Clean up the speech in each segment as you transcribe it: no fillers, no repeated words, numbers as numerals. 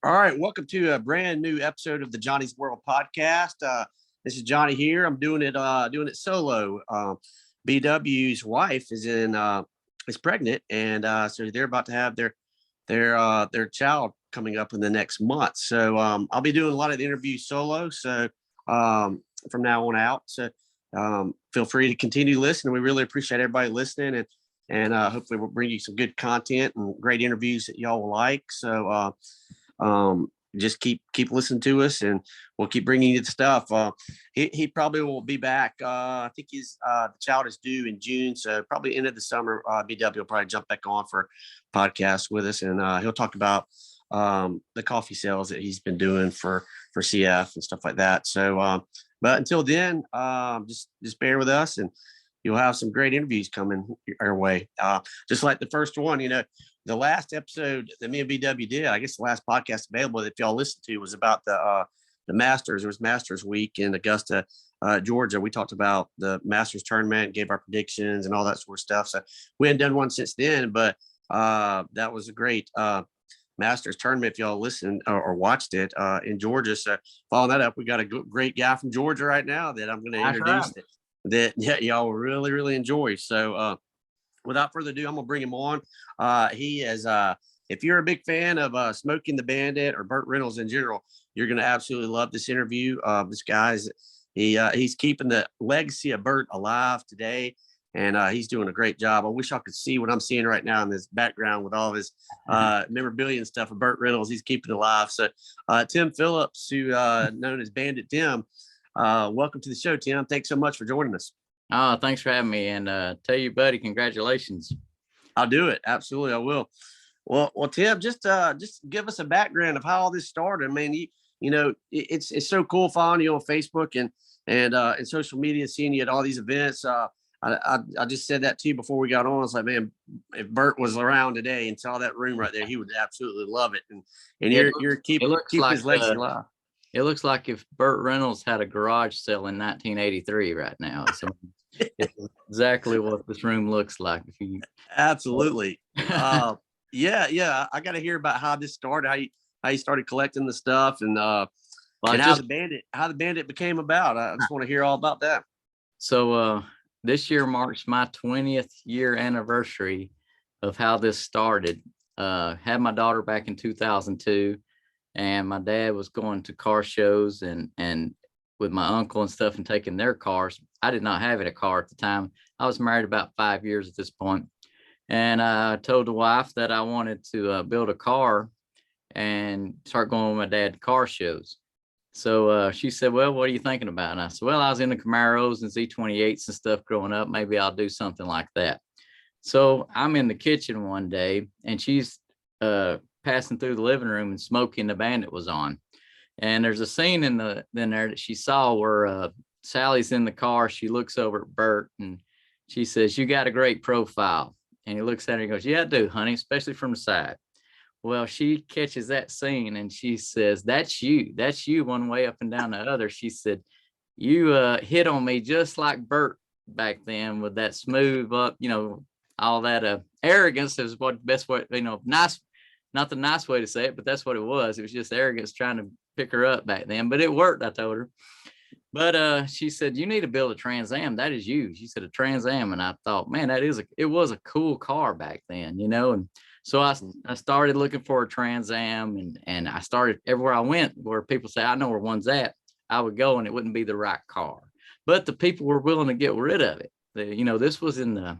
All right, welcome to a brand new episode of the Johnny's World podcast. This is Johnny here. I'm doing it solo. BW's wife is pregnant, and so they're about to have their child coming up in the next month. So I'll be doing a lot of the interviews solo. So from now on out, so feel free to continue listening. We really appreciate everybody listening, and hopefully we'll bring you some good content and great interviews that y'all will like. So. Just keep listening to us, and we'll keep bringing you the stuff. He probably will be back. I think the child is due in June, so probably end of the summer. BW will probably jump back on for podcast with us, and he'll talk about the coffee sales that he's been doing for CF and stuff like that. So, but until then, just bear with us, and you'll have some great interviews coming our way. Just like the first one, the last episode that me and BW did, I guess the last podcast available that y'all listened to was about the Masters. It was Masters week in Augusta, Georgia. We talked about the Masters tournament, gave our predictions and all that sort of stuff. So we hadn't done one since then, but that was a great Masters tournament if y'all listened or watched it in Georgia. So following that up, we got a great guy from Georgia right now that I'm going to introduce that y'all will really, really enjoy. So without further ado, I'm gonna bring him on. He is if you're a big fan of Smoking the Bandit or Burt Reynolds in general, you're gonna absolutely love this interview. This guy's he's keeping the legacy of Burt alive today, and he's doing a great job. I wish I could see what I'm seeing right now in this background with all his memorabilia and stuff of Burt Reynolds. He's keeping it alive. So Tim Phillips, who known as Bandit Tim, welcome to the show, Tim. Thanks so much for joining us. Oh, thanks for having me, and tell you, buddy, congratulations. I'll do it. Absolutely, I will. Well, Tim, just give us a background of how all this started. I mean, it's so cool following you on Facebook and social media, seeing you at all these events. I just said that to you before we got on. I was like, man, if Burt was around today and saw that room right there, he would absolutely love it. And you're keeping his legacy alive. It looks like if Burt Reynolds had a garage sale in 1983 right now. So it's exactly what this room looks like. Absolutely. Yeah. I got to hear about how this started, how you started collecting the stuff, and how the bandit became about. I just want to hear all about that. So this year marks my 20th year anniversary of how this started. Had my daughter back in 2002. And my dad was going to car shows and with my uncle and stuff and taking their cars. I did not have a car at the time. I was married about 5 years at this point. And I told the wife that I wanted to build a car and start going with my dad to car shows. So she said, well, what are you thinking about? And I said, well, I was into Camaros and Z28s and stuff growing up. Maybe I'll do something like that. So I'm in the kitchen one day and she's passing through the living room and Smoking the Bandit was on. And there's a scene in there that she saw where Sally's in the car. She looks over at Burt and she says, you got a great profile. And he looks at her and goes, yeah, I do, honey, especially from the side. Well, she catches that scene and she says, that's you one way up and down the other. She said, you hit on me just like Burt back then with that smooth up, all that arrogance is what the best way, nice. Not the nice way to say it, but that's what it was. It was just arrogance trying to pick her up back then, but it worked, I told her. But she said, you need to build a Trans Am. That is you. She said a Trans Am. And I thought, man, it was a cool car back then, And so I started looking for a Trans Am and I started everywhere I went where people say, I know where one's at. I would go and it wouldn't be the right car. But the people were willing to get rid of it. This was in the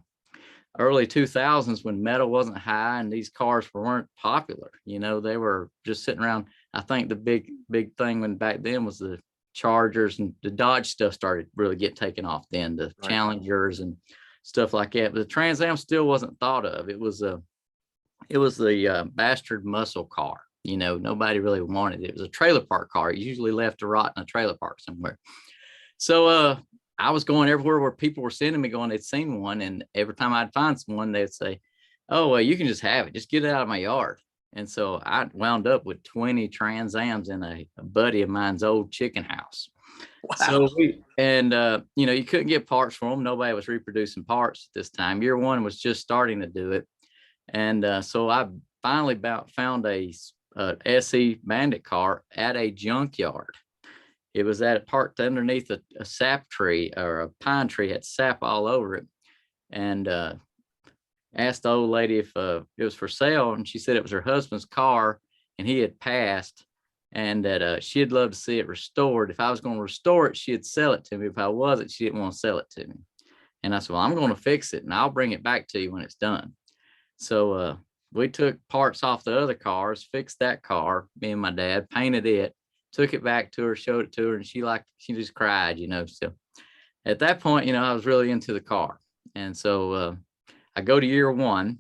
early 2000s when metal wasn't high and these cars weren't popular. They were just sitting around. I think the big thing when back then was the Chargers and the Dodge stuff started really get taken off then, the right. Challengers and stuff like that. But the Trans Am still wasn't thought of. It was the bastard muscle car. Nobody really wanted it. It was a trailer park car. It usually left to rot in a trailer park somewhere. So I was going everywhere where people were sending me going, they'd seen one. And every time I'd find someone, they'd say, oh, well, you can just have it. Just get it out of my yard. And so I wound up with 20 Trans Ams in a buddy of mine's old chicken house. Wow. So you couldn't get parts for them. Nobody was reproducing parts at this time. Year one was just starting to do it. And so I finally found a SE Bandit car at a junkyard. It was parked underneath a sap tree, or a pine tree, had sap all over it. And asked the old lady if it was for sale, and she said it was her husband's car and he had passed, and that she'd love to see it restored. If I was going to restore it, she'd sell it to me. If I wasn't, she didn't want to sell it to me. And I said, well, I'm going to fix it and I'll bring it back to you when it's done. So we took parts off the other cars, fixed that car, me and my dad, painted it, took it back to her, showed it to her, and she just cried, So at that point, I was really into the car. And so I go to year one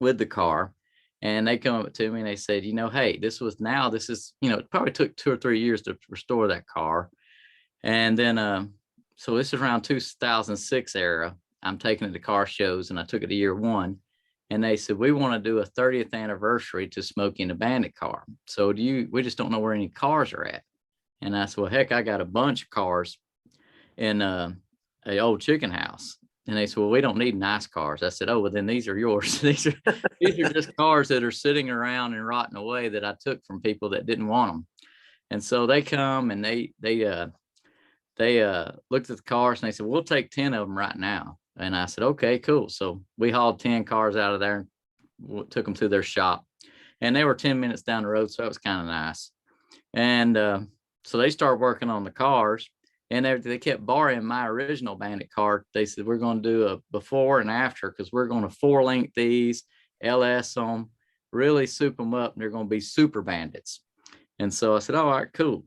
with the car, and they come up to me and they said, hey, this is, it probably took 2 or 3 years to restore that car. And then, so this is around 2006 era. I'm taking it to car shows, and I took it to year one. And they said, we want to do a 30th anniversary to Smokey and the Bandit car. So we just don't know where any cars are at. And I said, well, heck, I got a bunch of cars in a old chicken house. And they said, well, we don't need nice cars. I said, oh, well, then these are yours. these are just cars that are sitting around and rotting away that I took from people that didn't want them. And so they come and they looked at the cars, and they said, we'll take 10 of them right now. And I said, okay, cool. So we hauled 10 cars out of there, took them to their shop, and they were 10 minutes down the road. So that was kind of nice. And so they started working on the cars, and they kept borrowing my original Bandit car. They said, we're going to do a before and after, because we're going to 4-link these, LS them, really soup them up, and they're going to be super bandits. And so I said, all right, cool.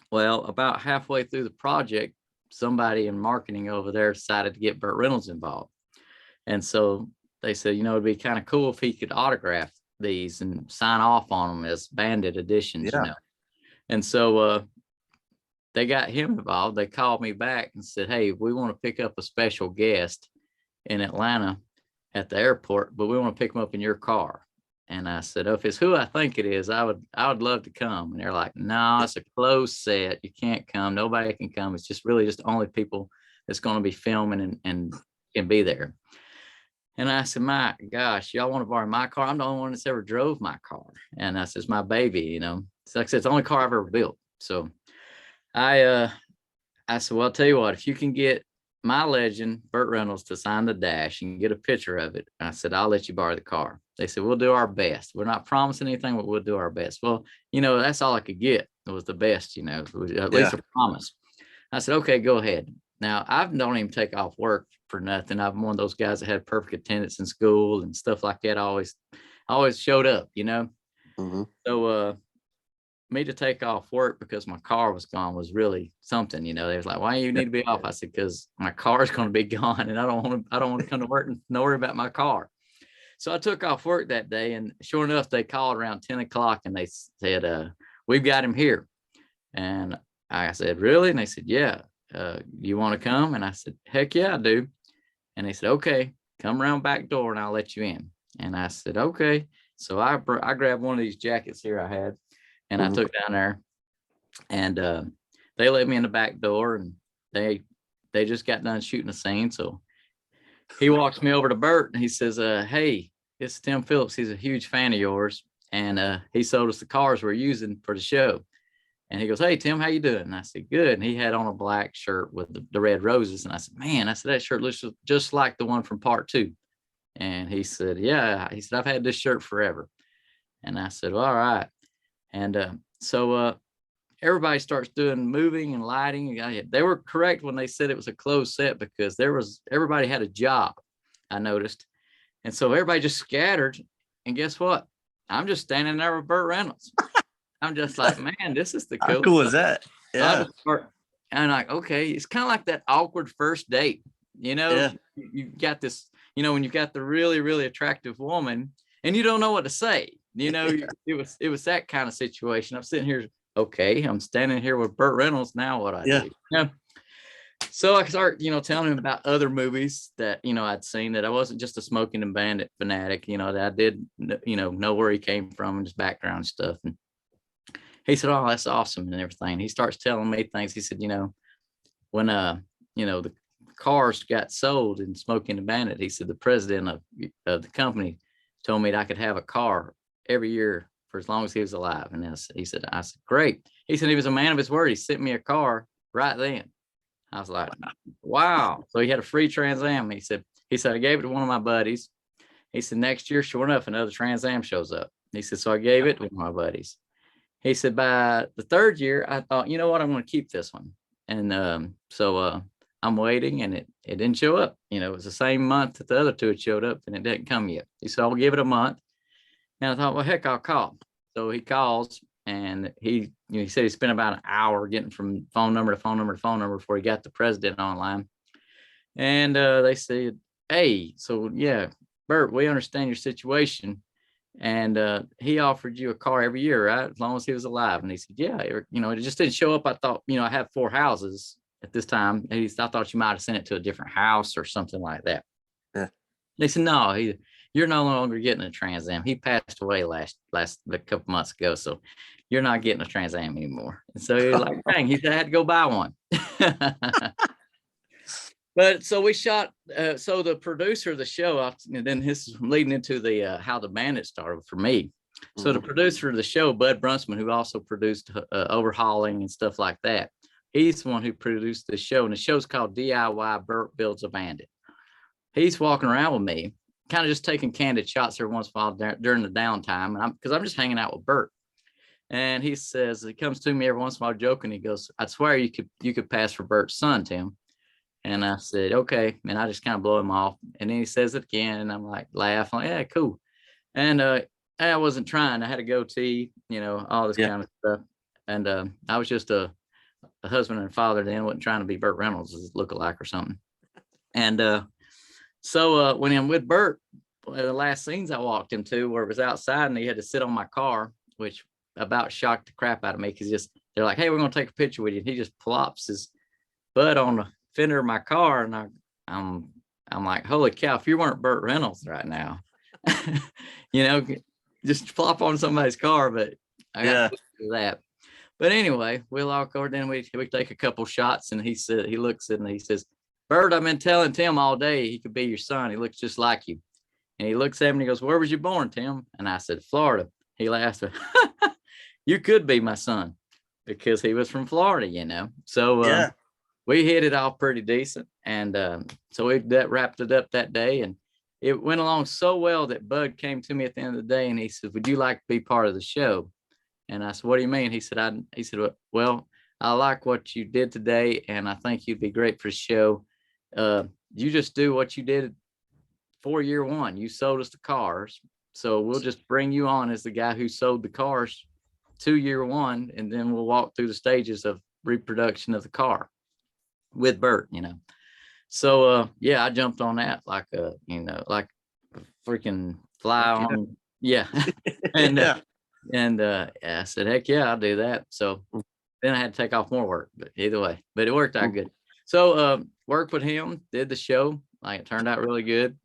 Well, about halfway through the project, somebody in marketing over there decided to get Burt Reynolds involved. And so they said, it'd be kind of cool if he could autograph these and sign off on them as Bandit editions, And so they got him involved. They called me back and said, hey, we want to pick up a special guest in Atlanta at the airport, but we want to pick him up in your car. And I said, oh, if it's who I think it is, I would love to come. And they're like, no, it's a closed set. You can't come. Nobody can come. It's just really just only people that's going to be filming and can be there. And I said, my gosh, y'all want to borrow my car? I'm the only one that's ever drove my car. And I said, it's my baby, So like I said, it's the only car I've ever built. So I said, well, I'll tell you what, if you can get my legend, Burt Reynolds, to sign the dash and get a picture of it, I said, I'll let you borrow the car. They said, we'll do our best. We're not promising anything, but we'll do our best. Well, that's all I could get. It was the best, at least a promise. I said, okay, go ahead. Now, I don't even take off work for nothing. I'm one of those guys that had perfect attendance in school and stuff like that. I always showed up, Mm-hmm. So me to take off work because my car was gone was really something. They was like, why do you need to be off? I said, because my car is going to be gone, and I don't want to come to work and worry about my car. So I took off work that day, and sure enough, they called around 10 o'clock and they said, we've got him here. And I said, really? And they said, yeah. You want to come? And I said, heck yeah, I do. And they said, okay, come around back door and I'll let you in. And I said, okay. So I grabbed one of these jackets here I had, and I took down there, and they let me in the back door, and they just got done shooting the scene. So he walks me over to Burt, and he says, hey, it's Tim Phillips. He's a huge fan of yours, and he sold us the cars we're using for the show. And he goes, hey, Tim, how you doing? And I said, good. And he had on a black shirt with the red roses. And I said, man, that shirt looks just like the one from part 2. And he said, yeah. He said, I've had this shirt forever. And I said, well, all right. And so everybody starts doing moving and lighting. They were correct when they said it was a closed set, because everybody had a job, I noticed. And so everybody just scattered. And guess what? I'm just standing there with Burt Reynolds. I'm just like, man, this is the cool. How cool is that? Yeah. And I'm like, okay, it's kind of like that awkward first date. Yeah. You got this, when you've got the really, really attractive woman and you don't know what to say. It was that kind of situation. I'm sitting here, okay, I'm standing here with Burt Reynolds. Now what I do? So I start, telling him about other movies that, I'd seen, that I wasn't just a Smoking and Bandit fanatic, that I did, know where he came from and his background stuff. And he said, oh, that's awesome and everything. He starts telling me things. He said, when, the cars got sold in Smoking and Bandit, he said, the president of the company told me that I could have a car every year for as long as he was alive. And then he said, I said, great. He said he was a man of his word. He sent me a car right then. I was like, wow. So he had a free Trans Am. He said, I gave it to one of my buddies. He said, next year, sure enough, another Trans Am shows up. He said, so I gave it to one of my buddies. He said, by the third year, I thought, you know what, I'm going to keep this one. And so I'm waiting, and it didn't show up. You know, it was the same month that the other two had showed up, and it didn't come yet. He said, I'll give it a month. And I thought, well, heck, I'll call. So he calls, and he said he spent about an hour getting from phone number to phone number to phone number before he got the president online. And they said, hey, so yeah, Bert, we understand your situation. And he offered you a car every year, right? As long as he was alive. And he said, yeah, it just didn't show up. I thought, I have 4 houses at this time. I thought you might have sent it to a different house or something like that. Yeah. They said, no, you're no longer getting a Trans Am. He passed away last a couple months ago. So you're not getting a Trans Am anymore. And so he was like, dang, he said, I had to go buy one. But so we shot, so the producer of the show, and then this is leading into the how the Bandit started for me. So the producer of the show, Bud Brunsman, who also produced Overhauling and stuff like that, he's the one who produced the show, and the show's called DIY Burt Builds a Bandit. He's walking around with me, kind of just taking candid shots every once in a while during the downtime, and because I'm just hanging out with Burt. And he says, he comes to me every once in a while joking, he goes, I swear you could pass for Burt's son, Tim. And I said, okay. And I just kind of blow him off. And then he says it again. And I'm like, laughing, like, yeah, cool. And I wasn't trying. I had a goatee, all this kind of stuff. And I was just a husband and father then. Wasn't trying to be Burt Reynolds' lookalike or something. And so when I'm with Burt, the last scenes I walked him to where it was outside and he had to sit on my car, which about shocked the crap out of me because they're like, hey, we're going to take a picture with you. And he just plops his butt on the fender of my car, and I'm like, holy cow, if you weren't Burt Reynolds right now, just flop on somebody's car. But I got to do that. But anyway, we walk over, then we take a couple shots, and he looks at it and he says, Burt, I've been telling Tim all day he could be your son. He looks just like you. And he looks at me and he goes, where was you born, Tim? And I said, Florida. He laughed. You could be my son, because he was from Florida, So we hit it off pretty decent. And so we wrapped it up that day. And it went along so well that Bud came to me at the end of the day and he said, would you like to be part of the show? And I said, what do you mean? He said, well, I like what you did today, and I think you'd be great for the show. You just do what you did for year 1. You sold us the cars. So we'll just bring you on as the guy who sold the cars to year 1. And then we'll walk through the stages of reproduction of the car with Burt, So I jumped on that like a freaking fly on. Yeah. And I said, heck yeah, I'll do that. So then I had to take off more work, but either way, but it worked out good. So worked with him, did the show, like it turned out really good.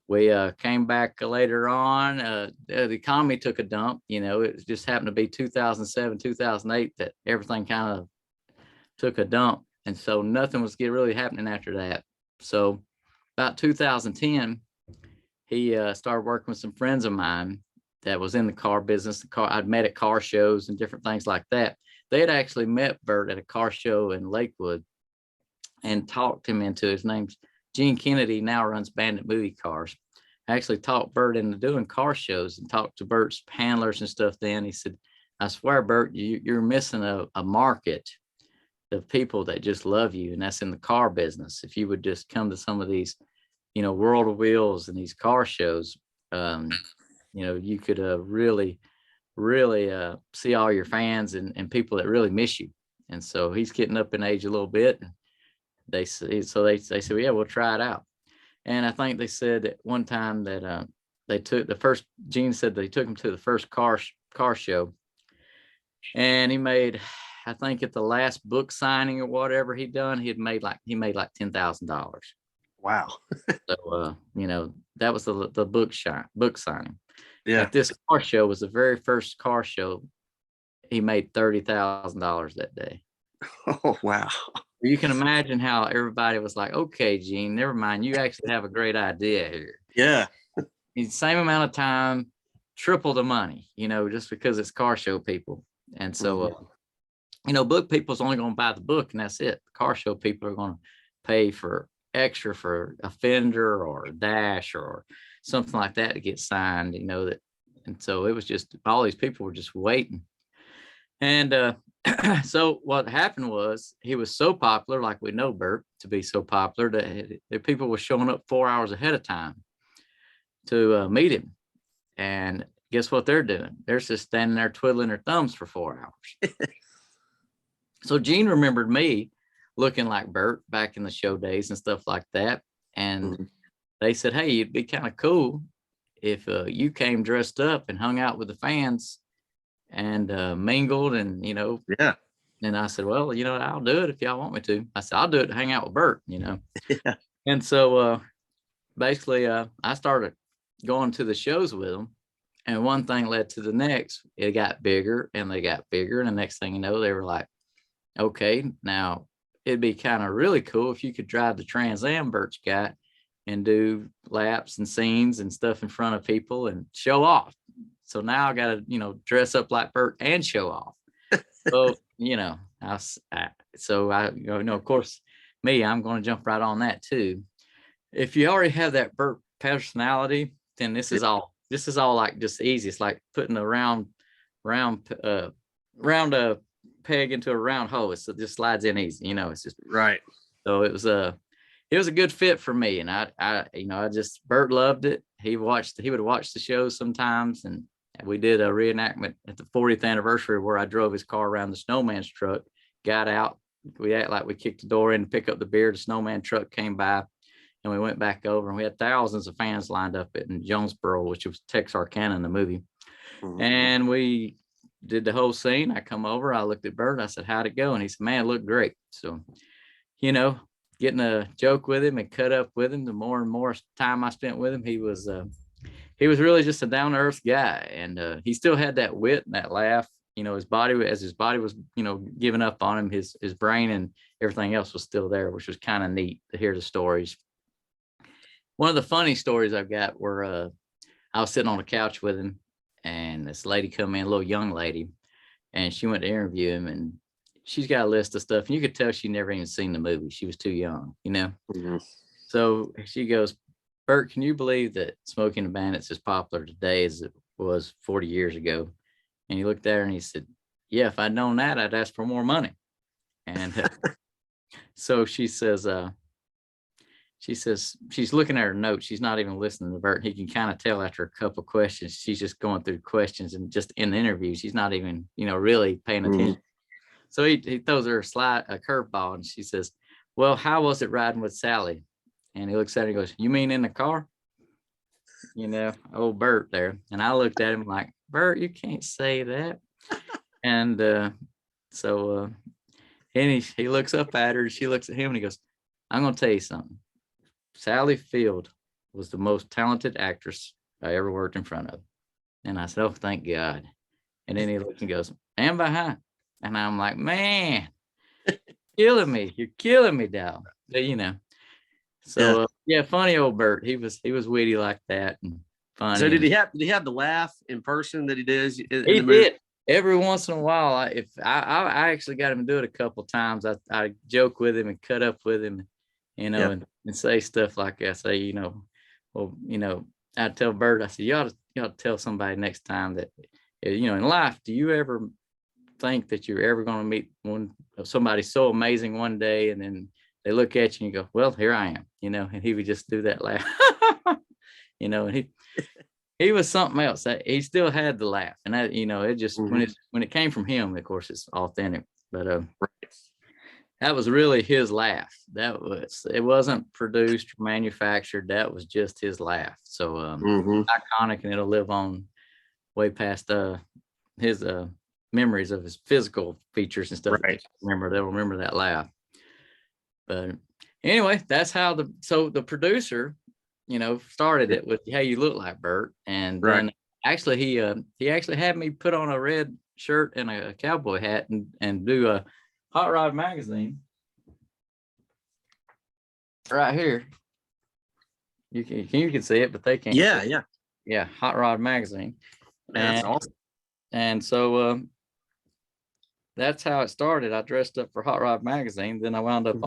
We came back later on. The economy took a dump, it just happened to be 2007, 2008 that everything kind of took a dump. And so nothing was really happening after that. So about 2010, he started working with some friends of mine that was in the car business. I'd met at car shows and different things like that. They had actually met Burt at a car show in Lakewood and talked him into, his name's Gene Kennedy, now runs Bandit Movie Cars. I actually talked Burt into doing car shows and talked to Burt's handlers and stuff then. He said, I swear, Burt, you're missing a market of people that just love you, and that's in the car business. If you would just come to some of these, World of Wheels and these car shows, you could really see all your fans and people that really miss you. And so he's getting up in age a little bit. They said, well, yeah, we'll try it out. And I think they said at one time that Gene said they took him to the first car show, and he made, I think at the last book signing or whatever he made like $10,000. Wow. So that was the book signing. Yeah. At this car show was the very first car show. He made $30,000 that day. Oh wow. You can imagine how everybody was like, okay, Gene, never mind. You actually have a great idea here. Yeah. The same amount of time triple the money, just because it's car show people. And so, book people's only going to buy the book and that's it. The car show people are going to pay for extra for a fender or a dash or something like that to get signed, and so it was just all these people were just waiting. And so what happened was he was so popular, like we know Bert to be so popular, that people were showing up 4 hours ahead of time to meet him. And guess what they're doing? They're just standing there twiddling their thumbs for 4 hours. So Gene remembered me looking like Bert back in the show days and stuff like that. And they said, hey, it'd be kind of cool if you came dressed up and hung out with the fans and mingled and, Yeah. And I said, well, I'll do it if y'all want me to. I said, I'll do it to hang out with Bert, Yeah. And so basically I started going to the shows with them. And one thing led to the next. It got bigger and they got bigger. And the next thing you know, they were like, okay, now it'd be kind of really cool if you could drive the Trans Am Bert's got and do laps and scenes and stuff in front of people and show off. So now I got to, dress up like Bert and show off. So, of course, I'm going to jump right on that too. If you already have that Bert personality, then this is all like just easy. It's like putting a round peg into a round hole. It just slides in easy, it's just right. So it was a good fit for me. And Bert loved it. He would watch the shows sometimes. And we did a reenactment at the 40th anniversary where I drove his car around the snowman's truck, got out. We act like we kicked the door in to pick up the beer. The snowman truck came by and we went back over and we had thousands of fans lined up in Jonesboro, which was Texarkana in the movie. And we did the whole scene. I come over, I looked at Bert, I said, how'd it go? And he said, man, it looked great. So, getting a joke with him and cut up with him, the more and more time I spent with him, he was really just a down to earth guy. And he still had that wit and that laugh, his body was, giving up on him, his brain and everything else was still there, which was kind of neat to hear the stories. One of the funny stories I've got were I was sitting on the couch with him and this lady come in, a little young lady, and she went to interview him and she's got a list of stuff and you could tell she never even seen the movie. She was too young, So she goes, Bert, can you believe that Smoking the Bandit's as popular today as it was 40 years ago? And he looked at her and he said, yeah, if I'd known that, I'd ask for more money. And so she says, she's looking at her notes. She's not even listening to Bert. He can kind of tell after a couple questions. She's just going through questions and just in the interview, she's not even, really paying attention. So he throws her a curveball and she says, well, how was it riding with Sally? And he looks at her and goes, you mean in the car? Old Bert there. And I looked at him like, Bert, you can't say that. And and he looks up at her and she looks at him and he goes, I'm going to tell you something. Sally Field was the most talented actress I ever worked in front of. And I said, oh, thank God. And then he looks and goes, and behind. And I'm like, man, you're killing me, Dal. So funny old Bert. He was witty like that and funny. So did he have the laugh in person that he does? He did every once in a while. I actually got him to do it a couple times. I joke with him and cut up with him, and say stuff like I say, I tell Bert, I said, you ought to tell somebody next time that, in life, do you ever think that you're ever going to meet somebody so amazing one day and then they look at you and you go, well, here I am, and he would just do that laugh, and he was something else. He still had the laugh, and that, it just when it came from him, of course, it's authentic. But that was really his laugh. It wasn't produced or manufactured. That was just his laugh. So iconic, and it'll live on way past his memories of his physical features and stuff. Right. They'll remember that laugh. But anyway, that's how the producer, started it with, hey, you look like Bert. And then actually he actually had me put on a red shirt and a cowboy hat and do a Hot Rod magazine right here. You can see it, but they can't. Yeah. Hot Rod magazine. That's awesome. And so that's how it started. I dressed up for Hot Rod Magazine. Then I wound up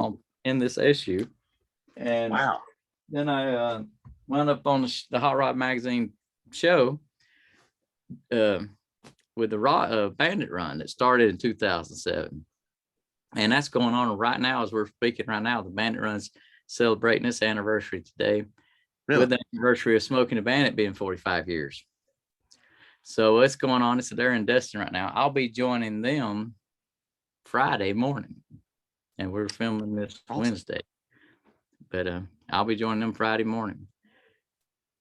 in this issue. And Wow. then I wound up on the Hot Rod Magazine show with the Bandit run that started in 2007. And that's going on right now as we're speaking right now. The Bandit run's celebrating its anniversary today. Really? With the anniversary of Smoking the Bandit being 45 years. So it's going on. They're in Destin right now. I'll be joining them Friday morning. And we're filming this Wednesday. But I'll be joining them Friday morning.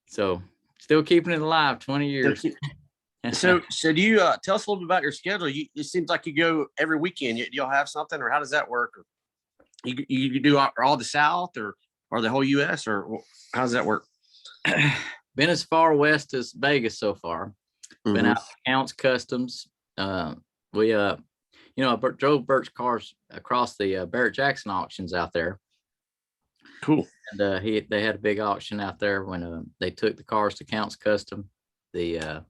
So still keeping it alive 20 years. So do you tell us a little bit about your schedule? It seems like you go every weekend. You'll have something, or how does that work? Or you do all the South or the whole U.S. or how does that work? Been as far west as Vegas so far. Been out to Counts Customs. We drove Bert's cars across the Barrett Jackson auctions out there. Cool. And they had a big auction out there when they took the cars to Counts Custom. The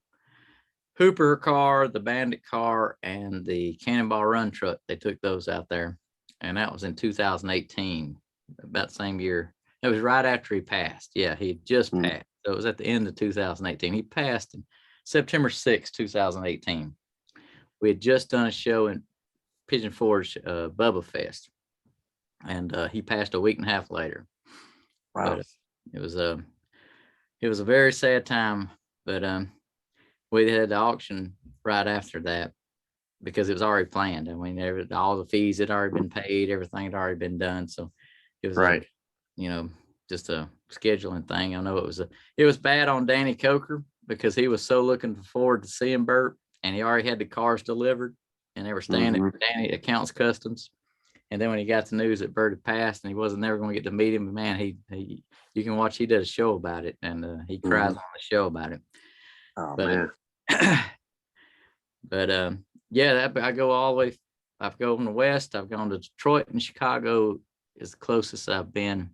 Hooper car, the Bandit car, and the Cannonball Run truck. They took those out there, and that was in 2018, about the same year. It was right after he passed. Yeah, he just passed. So it was at the end of 2018. He passed in September 6, 2018. We had just done a show in Pigeon Forge, Bubba Fest, and he passed a week and a half later. Wow. But it was a very sad time, but we had the auction right after that because it was already planned. I mean, all the fees had already been paid, everything had already been done. So it was right. Just a scheduling thing. I know it was bad on Danny Coker because he was so looking forward to seeing Bert, and he already had the cars delivered, and they were staying at Danny at Counts Customs. And then when he got the news that Bert had passed and he wasn't never going to get to meet him, man, you can watch. He did a show about it, and he cries on the show about it. Oh man. But I go all the way. I've gone to West. I've gone to Detroit, and Chicago is the closest I've been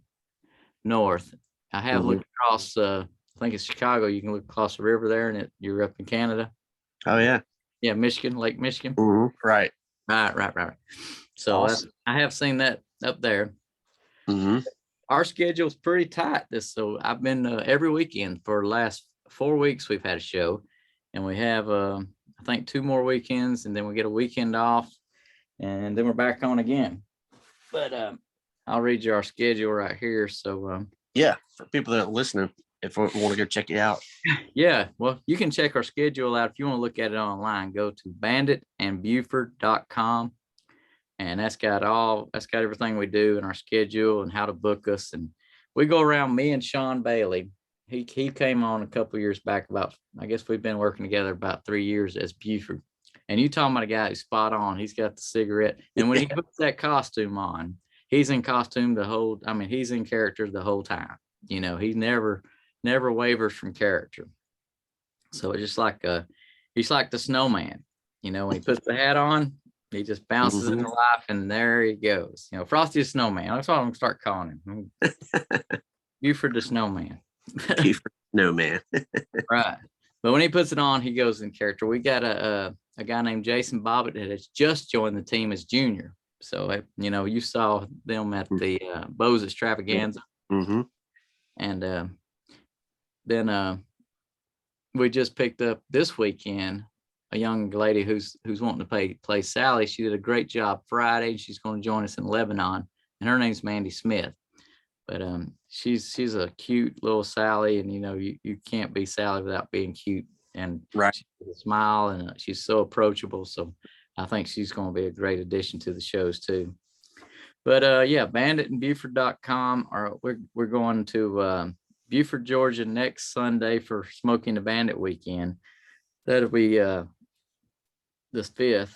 north. I have looked across. I think it's Chicago. You can look across the river there, and you're up in Canada. Oh yeah. Yeah, Michigan, Lake Michigan. Right. Right. So awesome. I have seen that up there. Our schedule's pretty tight. So I've been every weekend for the last 4 weeks. We've had a show, and we have I think 2 more weekends, and then we get a weekend off, and then we're back on again. But I'll read you our schedule right here. So yeah, for people that are listening, if we want to go check it out. Yeah, well, you can check our schedule out. If you want to look at it online, go to banditandbuford.com. And that's got everything we do in our schedule and how to book us. And we go around, me and Sean Bailey. He came on a couple of years back I guess we've been working together about 3 years as Buford. And you talking about a guy who's spot on. He's got the cigarette. And when he puts that costume on, he's in costume he's in character the whole time. He never wavers from character. So it's just like he's like the snowman. When he puts the hat on, he just bounces into life, and there he goes. Frosty the Snowman. That's what I'm gonna start calling him. Buford the Snowman. Buford Snowman. Right. But when he puts it on, he goes in character. We got a guy named Jason Bobbitt that has just joined the team as junior. So you saw them at the Bose Extravaganza. And then we just picked up this weekend a young lady who's wanting to play Sally. She did a great job Friday. She's going to join us in Lebanon, and her name's Mandy Smith. But she's a cute little Sally, and you can't be Sally without being cute. And right. She has a smile, and she's so approachable. So I think she's going to be a great addition to the shows too. But banditandbuford.com, or we're going to Buford, Georgia next Sunday for Smoking the Bandit weekend. That'll be the 5th,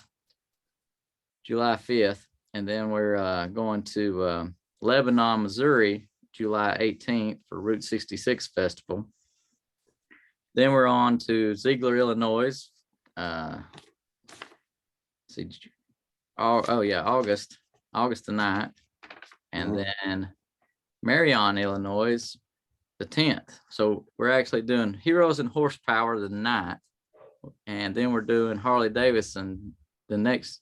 July 5th. And then we're going to Lebanon, Missouri, July 18th for Route 66 Festival. Then we're on to Ziegler, Illinois. August the 9th. And then Marion, Illinois, the 10th. So we're actually doing Heroes and Horsepower the 9th. and then we're doing Harley Davidson the next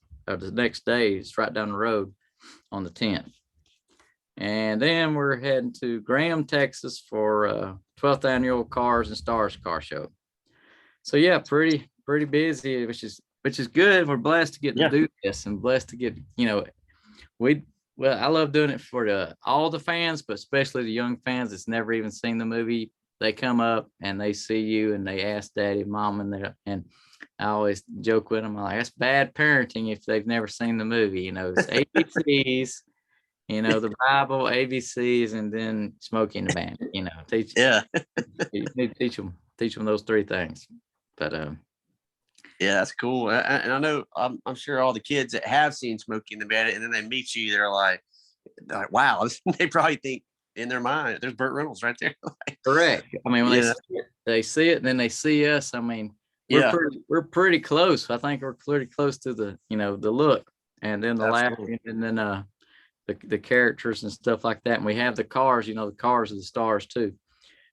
day. It's right down the road on the 10th. And then we're heading to Graham, Texas for 12th annual Cars and Stars car show. So yeah, pretty busy, which is good. We're blessed to get to do this, and blessed to get, I love doing it for all the fans, but especially the young fans that's never even seen the movie. They come up and they see you and they ask daddy, mom, and I always joke with them, I'm like, that's bad parenting if they've never seen the movie. It's ABCs, the Bible, ABCs, and then Smokey and the Bandit. Teach them those three things. But yeah, that's cool. And I know I'm sure all the kids that have seen Smokey and the Bandit and then they meet you, they're like wow, they probably think in their mind, there's Burt Reynolds right there. Correct. I mean, when they see it, and then they see us. I mean, we're pretty close. I think we're pretty close to the the look, and then the laughing, and then the characters and stuff like that. And we have the cars. The cars are the stars too.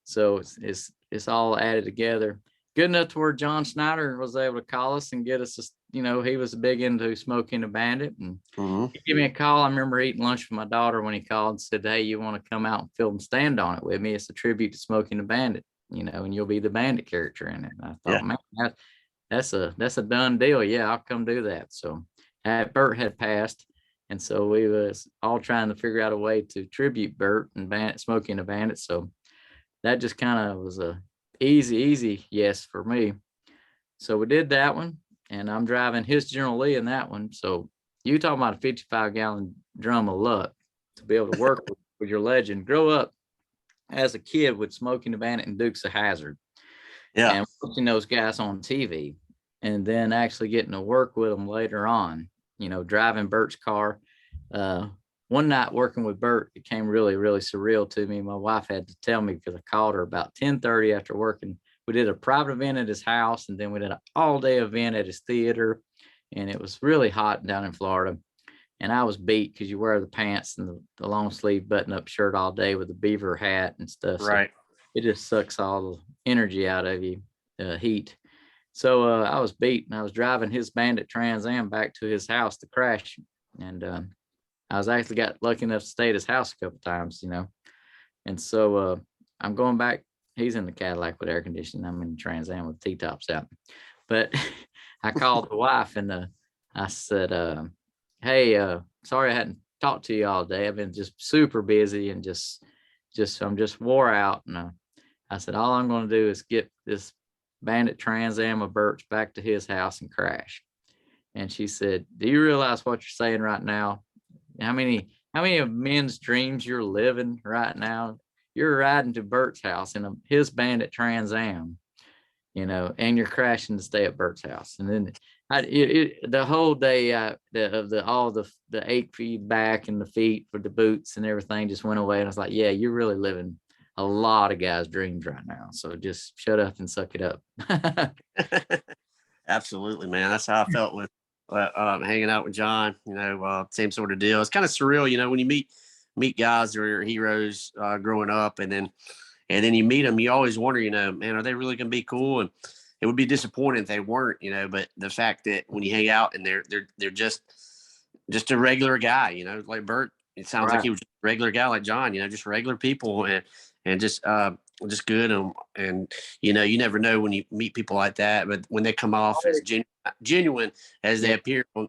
So it's all added together. Good enough to where John Snyder was able to call us and get us, he was big into Smokey and the Bandit, and he gave me a call. I remember eating lunch with my daughter when he called and said, hey, you want to come out and film Stand On It with me? It's a tribute to Smokey and the Bandit, and you'll be the Bandit character in it. And I thought, man, that's a done deal. Yeah, I'll come do that. So Burt had passed, and so we was all trying to figure out a way to tribute Burt and Smokey and the Bandit. So that just kind of was a easy yes for me. So we did that one, and I'm driving his General Lee in that one. So you talking about a 55-gallon drum of luck to be able to work with your legend. Grow up as a kid with Smokey and the Bandit and Dukes of Hazzard, and watching those guys on TV, and then actually getting to work with them later on. Driving Burt's car. One night working with Burt became really, really surreal to me. My wife had to tell me because I called her about 10:30 after working. We did a private event at his house, and then we did an all-day event at his theater, and it was really hot down in Florida. And I was beat because you wear the pants and the long sleeve button-up shirt all day with the beaver hat and stuff. Right. So it just sucks all the energy out of you, heat. So I was beat, and I was driving his Bandit Trans Am back to his house to crash, and I was actually got lucky enough to stay at his house a couple times, and so I'm going back. He's in the Cadillac with air conditioning. I'm in the Trans Am with T-tops out. But I called the wife, and I said, hey, sorry I hadn't talked to you all day. I've been just super busy and I'm just wore out. And I said, all I'm going to do is get this Bandit Trans Am of Burt's back to his house and crash. And she said, do you realize what you're saying right now? How many of men's dreams you're living right now? You're riding to Burt's house in his Bandit Trans Am, and you're crashing to stay at Burt's house. And then the whole day all the ache feedback and the feet for the boots and everything just went away. And I was like, yeah, you're really living a lot of guys' dreams right now. So just shut up and suck it up. Absolutely, man. That's how I felt with hanging out with John. Same sort of deal. It's kind of surreal, when you meet guys who are your heroes growing up, and then you meet them. You always wonder, man, are they really going to be cool? And it would be disappointing if they weren't, But the fact that when you hang out and they're just a regular guy, like Burt. It sounds like he was a regular guy like John, just regular people and just good. And you never know when you meet people like that, but when they come off as genuine as they appear on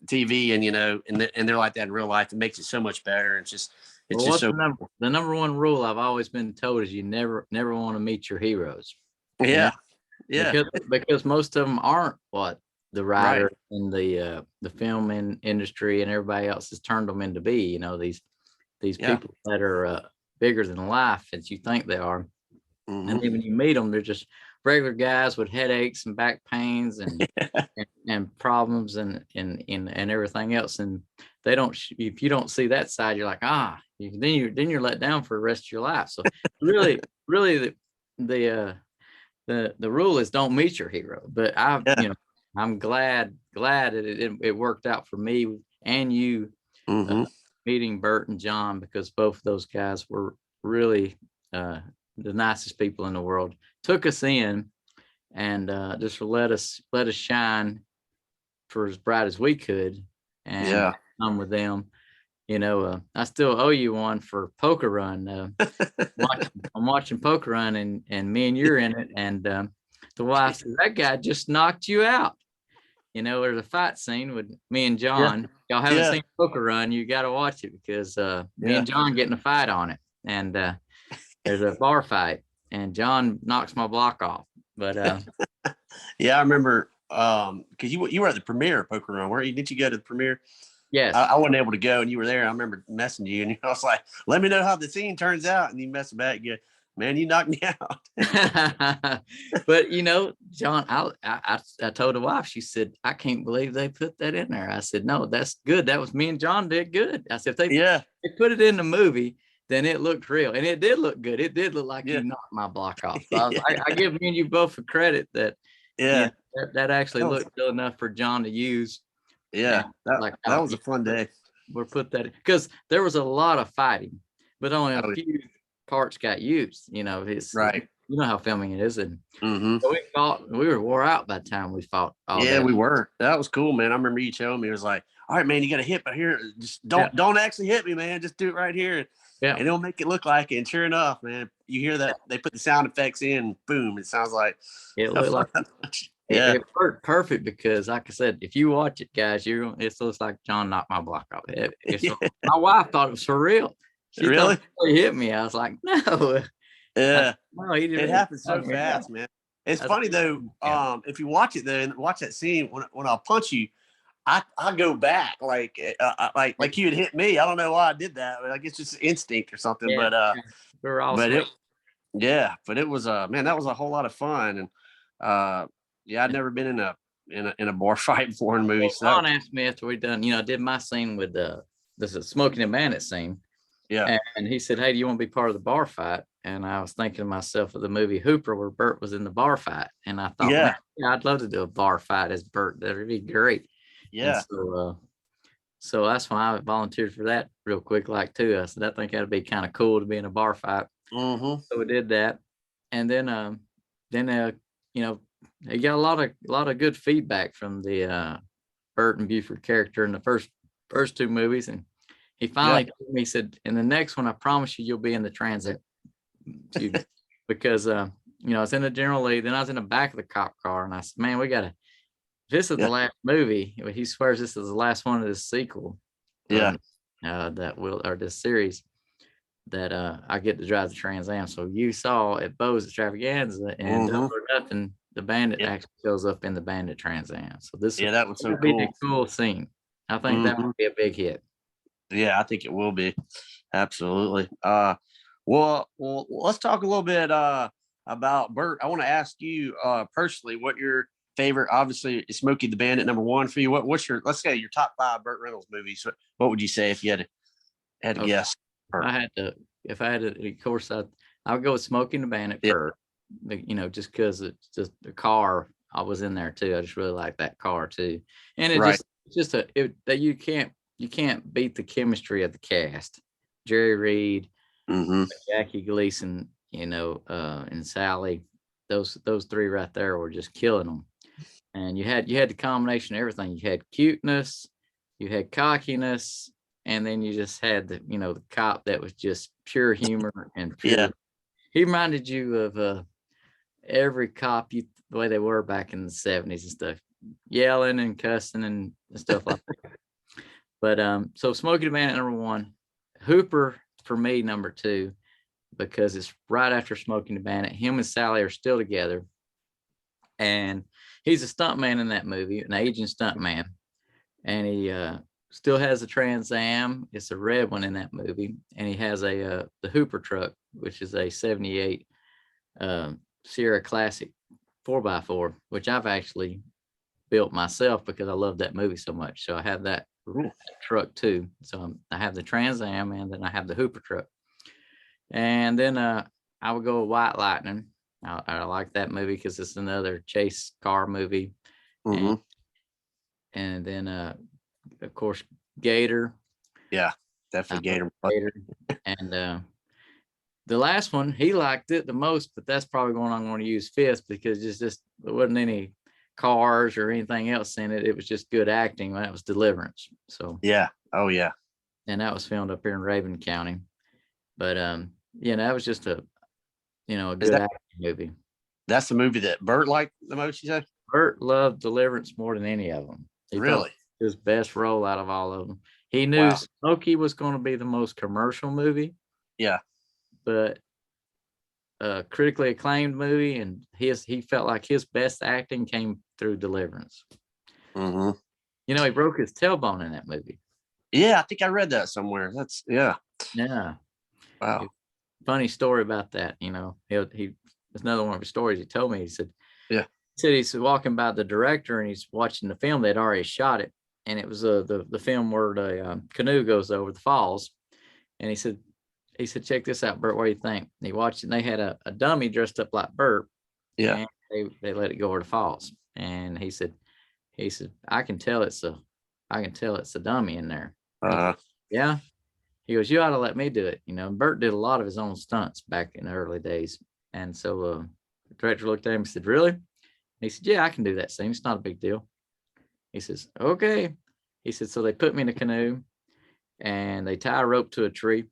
TV, and they're like that in real life, it makes it so much better. It's just so. The number one rule I've always been told is you never want to meet your heroes. Yeah. Because most of them aren't what the writer and the film industry and everybody else has turned them into be. These people that are bigger than life as you think they are. And then when you meet them, they're just regular guys with headaches and back pains and problems and everything else. And they don't. If you don't see that side, you're like, then you're let down for the rest of your life. So really, the rule is don't meet your hero. But I'm glad that it worked out for me and you meeting Burt and John, because both of those guys were really the nicest people in the world. Took us in, and just let us shine for as bright as we could, and Yeah. come with them. I still owe you one for Poker Run. I'm watching Poker Run, and me and you're in it, and the wife says, that guy just knocked you out. There's a fight scene with me and Yeah. John. Y'all haven't Yeah. seen Poker Run, you got to watch it, because me Yeah. and John get in a fight on it, and there's a bar fight, and John knocks my block off. But Yeah, I remember because you were at the premiere of Poker Run, weren't you? Didn't you go to the premiere? yes. I wasn't able to go, and you were there. I remember messaging you, and I was like, "Let me know how the scene turns out." And you messed back, you go, "Man, you knocked me out." But John, I told the wife, she said, I can't believe they put that in there. I said, no, that's good. That was me and John did good. I said, if Yeah. they put it in the movie, then it looked real, and it did look good. It did look like Yeah. you knocked my block off. So I give me and you both a credit that Yeah. that actually That was, looked good enough for John to use. yeah. And That like that was a fun day. we'll put that, because there was a lot of fighting, but only a Oh, few parts got used. It's right. how filming it is, and Mm-hmm. so we fought. We were wore out by the time we fought all Yeah, that. we were. That was cool, man. I remember you telling me, it was like, "All right, man, you got to hit, but here, just Yeah. don't actually hit me, man. Just do it right here, Yeah. and it'll make it look like it." And sure enough, man, you hear that they put the sound effects in, boom, it sounds like. It looked like Yeah. it worked perfect, because, like I said, if you watch it, guys, it looks like John knocked my block off. My wife thought it was for real. She Really? thought he really hit me. I was like, no. Yeah. No, he didn't. It happens so knock me out. fast, man. It's That's funny though. yeah. If you watch it though, and watch that scene when I punch you, I go back like you had hit me. I don't know why I did that, but I guess it's just instinct or something. Yeah. We're all But sweet. but it was man, that was a whole lot of fun. And yeah, I'd never been in a bar fight before in a movie. Well, So Ron asked me after we done, I did my scene with this is Smoking and Bandit scene. yeah, And he said, hey, do you want to be part of the bar fight? And I was thinking to myself of the movie Hooper, where Bert was in the bar fight. And I thought, yeah, man, I'd love to do a bar fight as Bert. That would be great. And yeah. so that's why I volunteered for that real quick, like too. I said, I think that'd be kind of cool to be in a bar fight. Mm-hmm. So we did that. And then he got a lot of good feedback from the Bert and Buford character in the first two movies. And he finally told me, he said, in the next one, I promise you, you'll be in the transit. Because I was in the general lead, then I was in the back of the cop car, and I said, man, this is the last movie. He swears this is the last one of this sequel. Yeah. This series that I get to drive the Trans Am. So you saw at Bo's Extravaganza, and Double or Nothing, the Bandit actually shows up in the Bandit Trans Am. So that was so would be cool. a cool scene. I think that would be a big hit. Yeah, I think it will be. Absolutely. Well, let's talk a little bit about Bert. I want to ask you personally what your favorite, obviously, is Smokey the Bandit number one for you. What's your, let's say, your top 5 Burt Reynolds movies? What would you say if you had to guess? If I had to, of course, I would go with Smoking the Bandit first. Just because it's just the car, I was in there too. I just really like that car too, and that you can't beat the chemistry of the cast. Jerry Reed, Jackie Gleason, and Sally, those three right there were just killing them. And you had the combination of everything. You had cuteness, you had cockiness, and then you just had the cop that was just pure humor and pure. Yeah. He reminded you of every cop the way they were back in the 70s and stuff, yelling and cussing and stuff like that. But so Smokey the Bandit number one, Hooper for me number 2, because it's right after Smoking the Bandit. Him and Sally are still together, and he's a stuntman in that movie, an aging stuntman, and he still has a Trans Am. It's a red one in that movie, and he has the Hooper truck, which is a 78 Sierra Classic 4x4, which I've actually built myself because I love that movie so much. So I have that truck too. So I have the Trans Am, and then I have the Hooper truck. And then I would go with White Lightning. I like that movie because it's another chase car movie. And then of course Gator. Yeah, definitely Gator. And the last one, he liked it the most, but that's probably one I'm going to use fifth because just there wasn't any cars or anything else in it. It was just good acting. That was Deliverance. So Yeah. Oh yeah. and that was filmed up here in Raven County. But that was just a good acting movie. That's the movie that Bert liked the most, you said? Bert loved Deliverance more than any of them. He Really? his best role out of all of them. He knew Smokey was going to be the most commercial movie. Yeah. But critically acclaimed movie, and he felt like his best acting came through Deliverance. Mm-hmm. He broke his tailbone in that movie. Yeah, I think I read that somewhere. That's Yeah. Wow. Funny story about that. He there's another one of his stories he told me. He said he's walking by the director and he's watching the film. They'd already shot it, and it was the film where the canoe goes over the falls. And he said, check this out, Bert. What do you think? And he watched it, and they had a dummy dressed up like Bert. Yeah. And they let it go over the falls. And he said, I can tell it's a dummy in there. Yeah. He goes, you ought to let me do it. Bert did a lot of his own stunts back in the early days. And so the director looked at him and said, really? And he said, yeah, I can do that scene. It's not a big deal. He says, okay. He said, so they put me in a canoe and they tie a rope to a tree.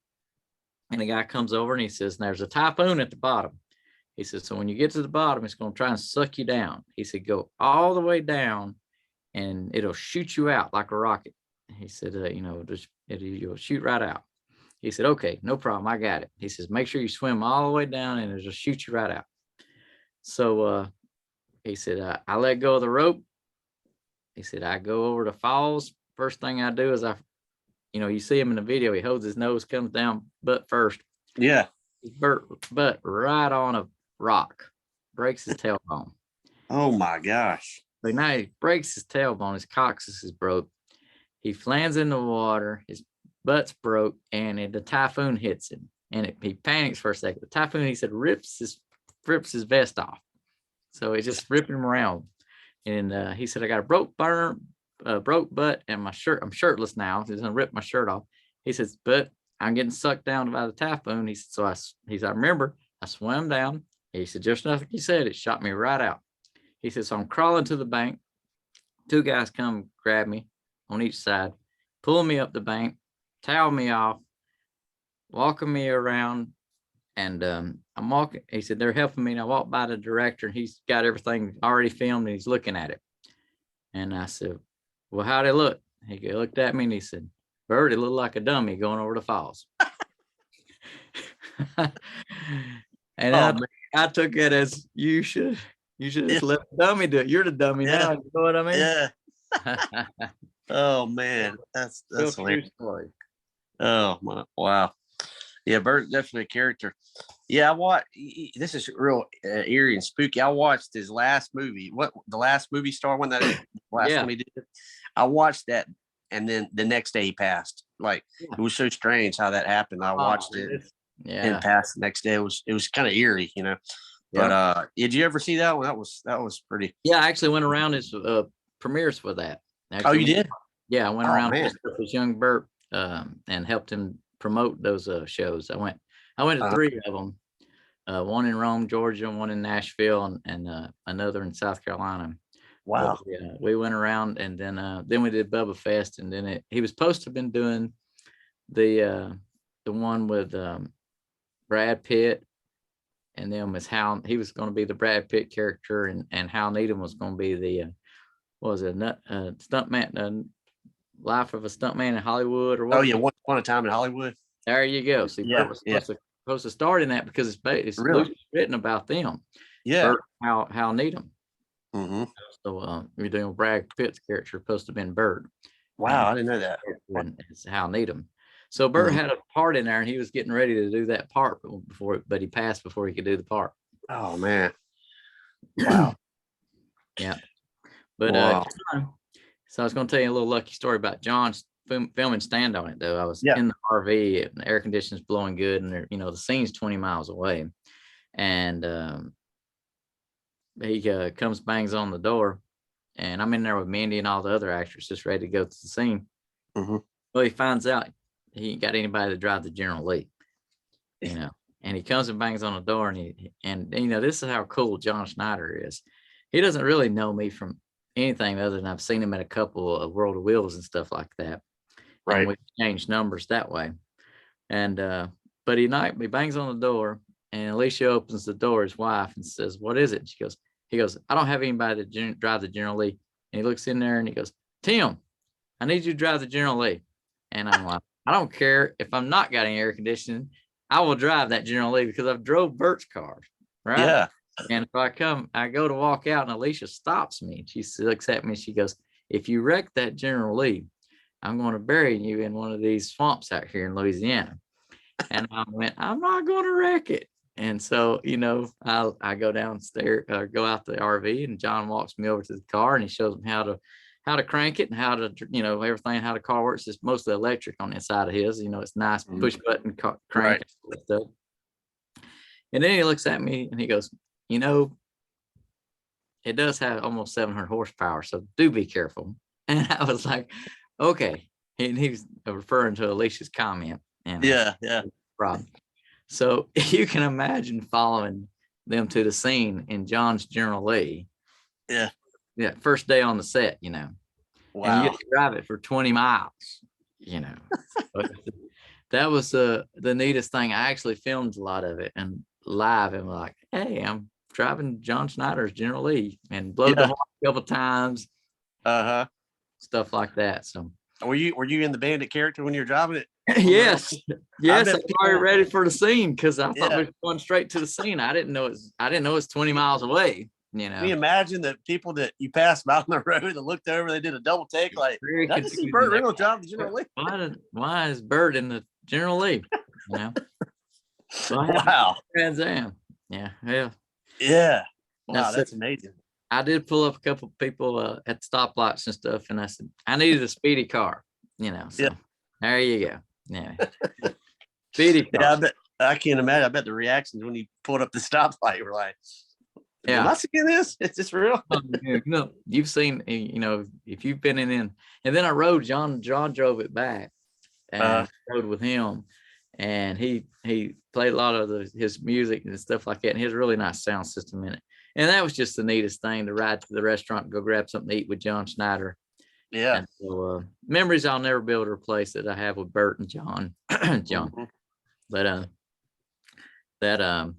And the guy comes over and he says, there's a typhoon at the bottom. He says, so when you get to the bottom, it's going to try and suck you down. He said, go all the way down and it'll shoot you out like a rocket. He said, you'll shoot right out. He said, okay, no problem. I got it. He says, make sure you swim all the way down and it'll just shoot you right out. So he said, I let go of the rope. He said, I go over the falls. First thing I do is you see him in the video, he holds his nose, comes down butt first. Yeah. Butt right on a rock, breaks his tailbone. Oh my gosh. So now he breaks his tailbone, his coccyx is broke. He lands in the water, his butt's broke, and the typhoon hits him. And he panics for a second. The typhoon, he said, rips his vest off. So it's just ripping him around. And he said, I got a broke butt and my shirt. I'm shirtless now. He's gonna rip my shirt off. He says, but I'm getting sucked down by the typhoon. He said, so I remember I swam down. He said, just nothing he said, it shot me right out. He said, so I'm crawling to the bank. Two guys come grab me on each side, pull me up the bank, towel me off, walking me around. And I'm walking. He said, they're helping me. And I walked by the director and he's got everything already filmed and he's looking at it. And I said, well, how'd it look? He looked at me and he said, Bert, it looked like a dummy going over the falls. And I took it as you should just let the dummy do it. You're the dummy now. You know what I mean? Yeah. Oh man, that's hilarious. Story. Oh my, wow. Yeah, Bert's definitely a character. Yeah, this is real eerie and spooky. I watched his last movie. The last movie star one one he did. I watched that, and then the next day he passed. Like it was so strange how that happened. I watched it and passed the next day. It was kind of eerie, But did you ever see that one? That was pretty. Yeah, I actually went around his premieres for that. Oh, you did? Yeah, I went around with young Bert and helped him promote those shows. I went to three of them. One in Rome, Georgia, one in Nashville, and another in South Carolina. Wow. But, we went around, and then we did Bubba Fest, and then he was supposed to have been doing the one with Brad Pitt, and then he was going to be the Brad Pitt character, and Hal Needham was going to be the stuntman, Life of a Stuntman in Hollywood, or what? Oh yeah, Once Upon a Time in Hollywood. There you go. See, Bert was supposed to start in that because it's really written about them. Yeah. Bert, Hal Needham. Mm-hmm. So you're doing Brad Pitt's character supposed to have been Bert. Wow, I didn't know that. And it's Hal Needham. So Bert had a part in there, and he was getting ready to do that part but he passed before he could do the part. Oh man. Wow. Yeah. But so I was going to tell you a little lucky story about John's filming Stand on It, though. I was in the RV, and the air conditioning's blowing good, and the scene's 20 miles away. And he comes, bangs on the door, and I'm in there with Mindy and all the other actors just ready to go to the scene. Mm-hmm. Well, he finds out he ain't got anybody to drive the General Lee, and he comes and bangs on the door, and you know, this is how cool John Schneider is. He doesn't really know me from anything other than I've seen him at a couple of World of Wheels and stuff like that. Right. And we changed numbers that way. And but he bangs on the door, and Alicia opens the door, his wife, and says, "What is it?" And he goes, "I don't have anybody to drive the General Lee." And he looks in there and he goes, "Tim, I need you to drive the General Lee." And I'm like, I don't care if I'm not got any air conditioning, I will drive that General Lee because I've drove Bert's car, right? Yeah. And if I go to walk out, and Alicia stops me. She looks at me and she goes, "If you wreck that General Lee, I'm going to bury you in one of these swamps out here in Louisiana." And I went, "I'm not going to wreck it." And so, you know, I go downstairs, go out the RV, and John walks me over to the car, and he shows me how to crank it and how to, you know, everything, how the car works. It's mostly electric on the inside of his, you know, it's nice push button crank Right. and stuff. And then he looks at me and he goes, "You know, it does have almost 700 horsepower, so do be careful." And I was like, okay. And he was referring to Alicia's comment. And Yeah. problem. So you can imagine following them to the scene in John's General Lee. Yeah. Yeah, first day on the set, you know. Wow. And you get to drive it for 20 miles, you know. That was the neatest thing. I actually filmed a lot of it and live, and like, "Hey, I'm driving John Schneider's General Lee," and blowed the horn a couple times, stuff like that. So were you in the Bandit character when you were driving it? yes, I'm people, already ready for the scene because I thought we were going straight to the scene. I didn't know it's 20 miles away. You know, can you imagine the people that you passed by on the road that looked over, they did a double take, like, "That's just Burt Reynolds driving the General Lee." Why is Burt in the General Lee? You know? Wow. Trans Am. Yeah. Wow, that's amazing. I did pull up a couple people at stoplights and stuff, and I said I needed a speedy car. You know, so there you go. Yeah, speedy car. Yeah, I bet. I can't imagine. I bet the reactions when you pulled up the stoplight were like, "Am I seeing this? Is this real?" No, you've seen, you know, if you've been in, and then I rode John drove it back, and rode with him, and he played a lot of his music and stuff like that, and he has a really nice sound system in it. And that was just the neatest thing, to ride to the restaurant and go grab something to eat with John Schneider. Yeah. And so memories I'll never be able to replace that I have with Burt and John. But that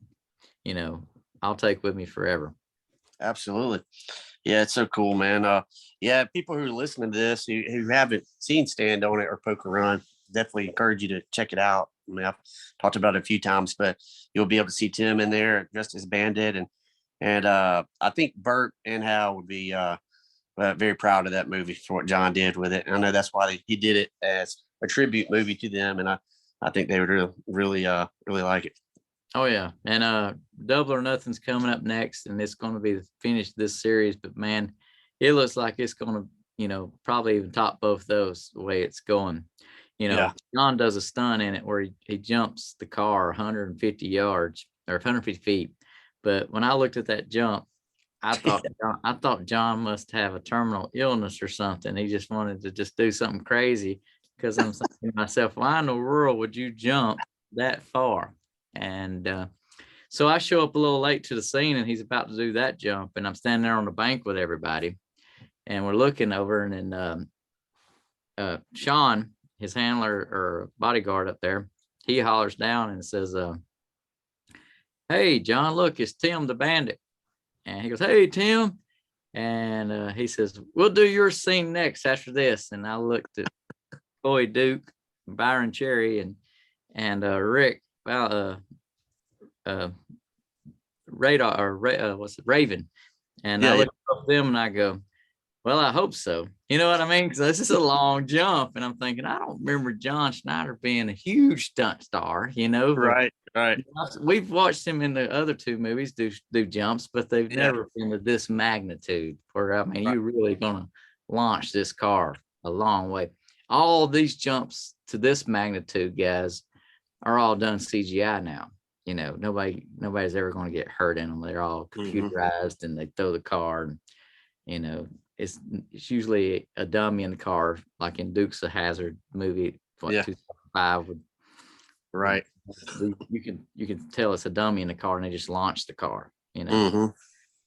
you know, I'll take with me forever. Absolutely. Yeah, it's so cool, man. Yeah, people who are listening to this who haven't seen Stand On It or Poker Run, definitely encourage you to check it out. I mean, I've talked about it a few times, but you'll be able to see Tim in there dressed as Bandit, and I think Burt and Hal would be very proud of that movie for what John did with it. And I know that's why he did it as a tribute movie to them, and I think they would really like it. Oh yeah, and Double or Nothing's coming up next, and it's going to be the finish of this series. But man, it looks like it's going to, you know, probably even top both those the way it's going. You know, John does a stunt in it where he jumps the car 150 yards or 150 feet. But when I looked at that jump, I thought John must have a terminal illness or something. He just wanted to just do something crazy, because I'm thinking to myself, why in the world would you jump that far? And so I show up a little late to the scene, and he's about to do that jump, and I'm standing there on the bank with everybody, and we're looking over, and then Sean, his handler or bodyguard up there, he hollers down and says, "Hey, John, look, it's Tim the Bandit." And he goes, "Hey, Tim." And he says, "We'll do your scene next after this." And I looked at Boy Duke, Byron Cherry, and Rick, Raven. And I looked at them and I go, well, I hope so. You know what I mean? Because this is a long jump, and I'm thinking, I don't remember John Schneider being a huge stunt star. You know, right. We've watched him in the other two movies do jumps, but they've never been to this magnitude. Where I mean, you're really gonna launch this car a long way. All these jumps to this magnitude, guys, are all done CGI now. You know, nobody's ever going to get hurt in them. They're all computerized, and they throw the car, and you know, it's usually a dummy in the car, like in Dukes of Hazzard movie, 2005 with Right. You can tell it's a dummy in the car, and they just launched the car, you know. Mm-hmm.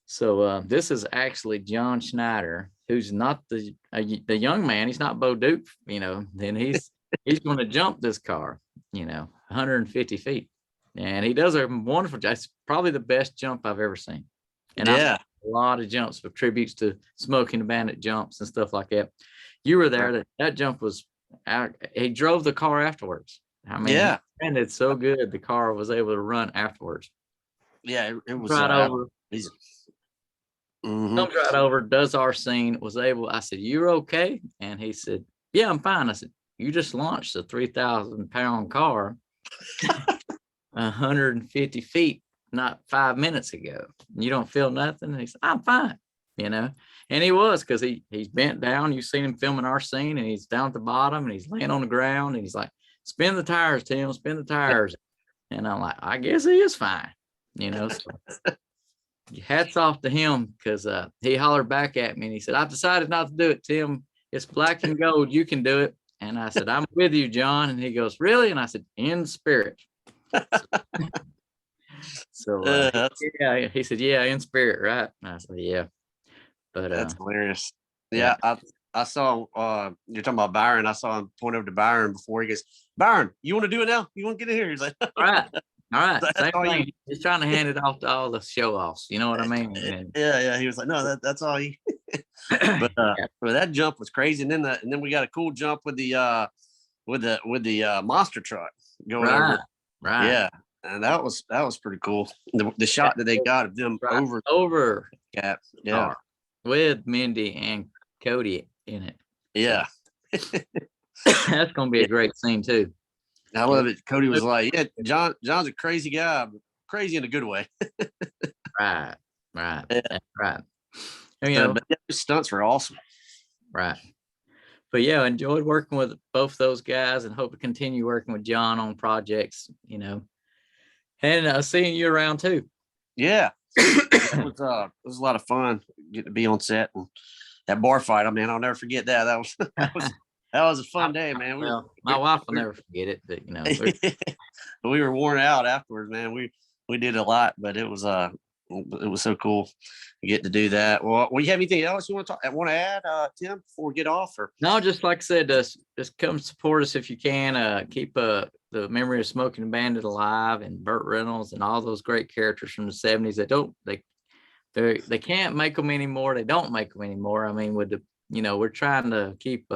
So this is actually John Schneider, who's not the young man. He's not Bo Duke, you know. Then he's going to jump this car, you know, 150 feet, and he does a wonderful job. It's probably the best jump I've ever seen. And Yeah. a lot of jumps with tributes to Smoking the Bandit jumps and stuff like that. You were there. That jump was out. He drove the car afterwards. I mean, Yeah. and it's so good. The car was able to run afterwards. Yeah. It was right over. Mm-hmm. Comes right over, does our scene, was able. I said, "You're okay?" And he said, "Yeah, I'm fine." I said, "You just launched a 3,000-pound car 150 feet not 5 minutes ago. You don't feel nothing?" And he said, "I'm fine," you know. And he was, because he's bent down. You've seen him filming our scene, and he's down at the bottom, and he's laying on the ground, and he's like, "Spin the tires, Tim, spin the tires." And I'm like, I guess he is fine, you know. So hats off to him, because he hollered back at me and he said, "I've decided not to do it, Tim. It's black and gold. You can do it." And I said, "I'm with you, John." And he goes, "Really?" And I said, "In spirit." So yeah, he said, "Yeah, in spirit, right?" And I said, "Yeah." But that's hilarious. Yeah. I saw you're talking about Byron. I saw him point over to Byron before. He goes, "Byron, you want to do it now? You want to get in here?" He's like, all right. Same thing. You... He's trying to hand it off to all the show offs. You know what I mean? And, yeah. He was like, "No, that's all you." But that jump was crazy. And then we got a cool jump with the monster truck going over. Right. Yeah. And that was pretty cool. The shot that they got of them over cap. Yeah. With Mindy and Cody in it. Yeah. So, that's gonna be a great scene too. I love it. Cody was like, "Yeah, John's a crazy guy, but crazy in a good way." Right. Yeah. Right. And, you know, but stunts were awesome. Right. But yeah, I enjoyed working with both those guys, and hope to continue working with John on projects, you know, and seeing you around too. Yeah. It was a lot of fun getting to be on set, and that bar fight. I mean, I'll never forget that. That was a fun day, man. My wife will never forget it, but you know, we were worn out afterwards, man. We did a lot, but it was so cool to get to do that. Well, you have anything else you want to add, Tim, before we get off? Or no, just like I said, just come support us if you can. Keep the memory of Smoking the Bandit alive, and Burt Reynolds and all those great characters from the 70s. They can't make them anymore. They don't make them anymore. I mean, we're trying to keep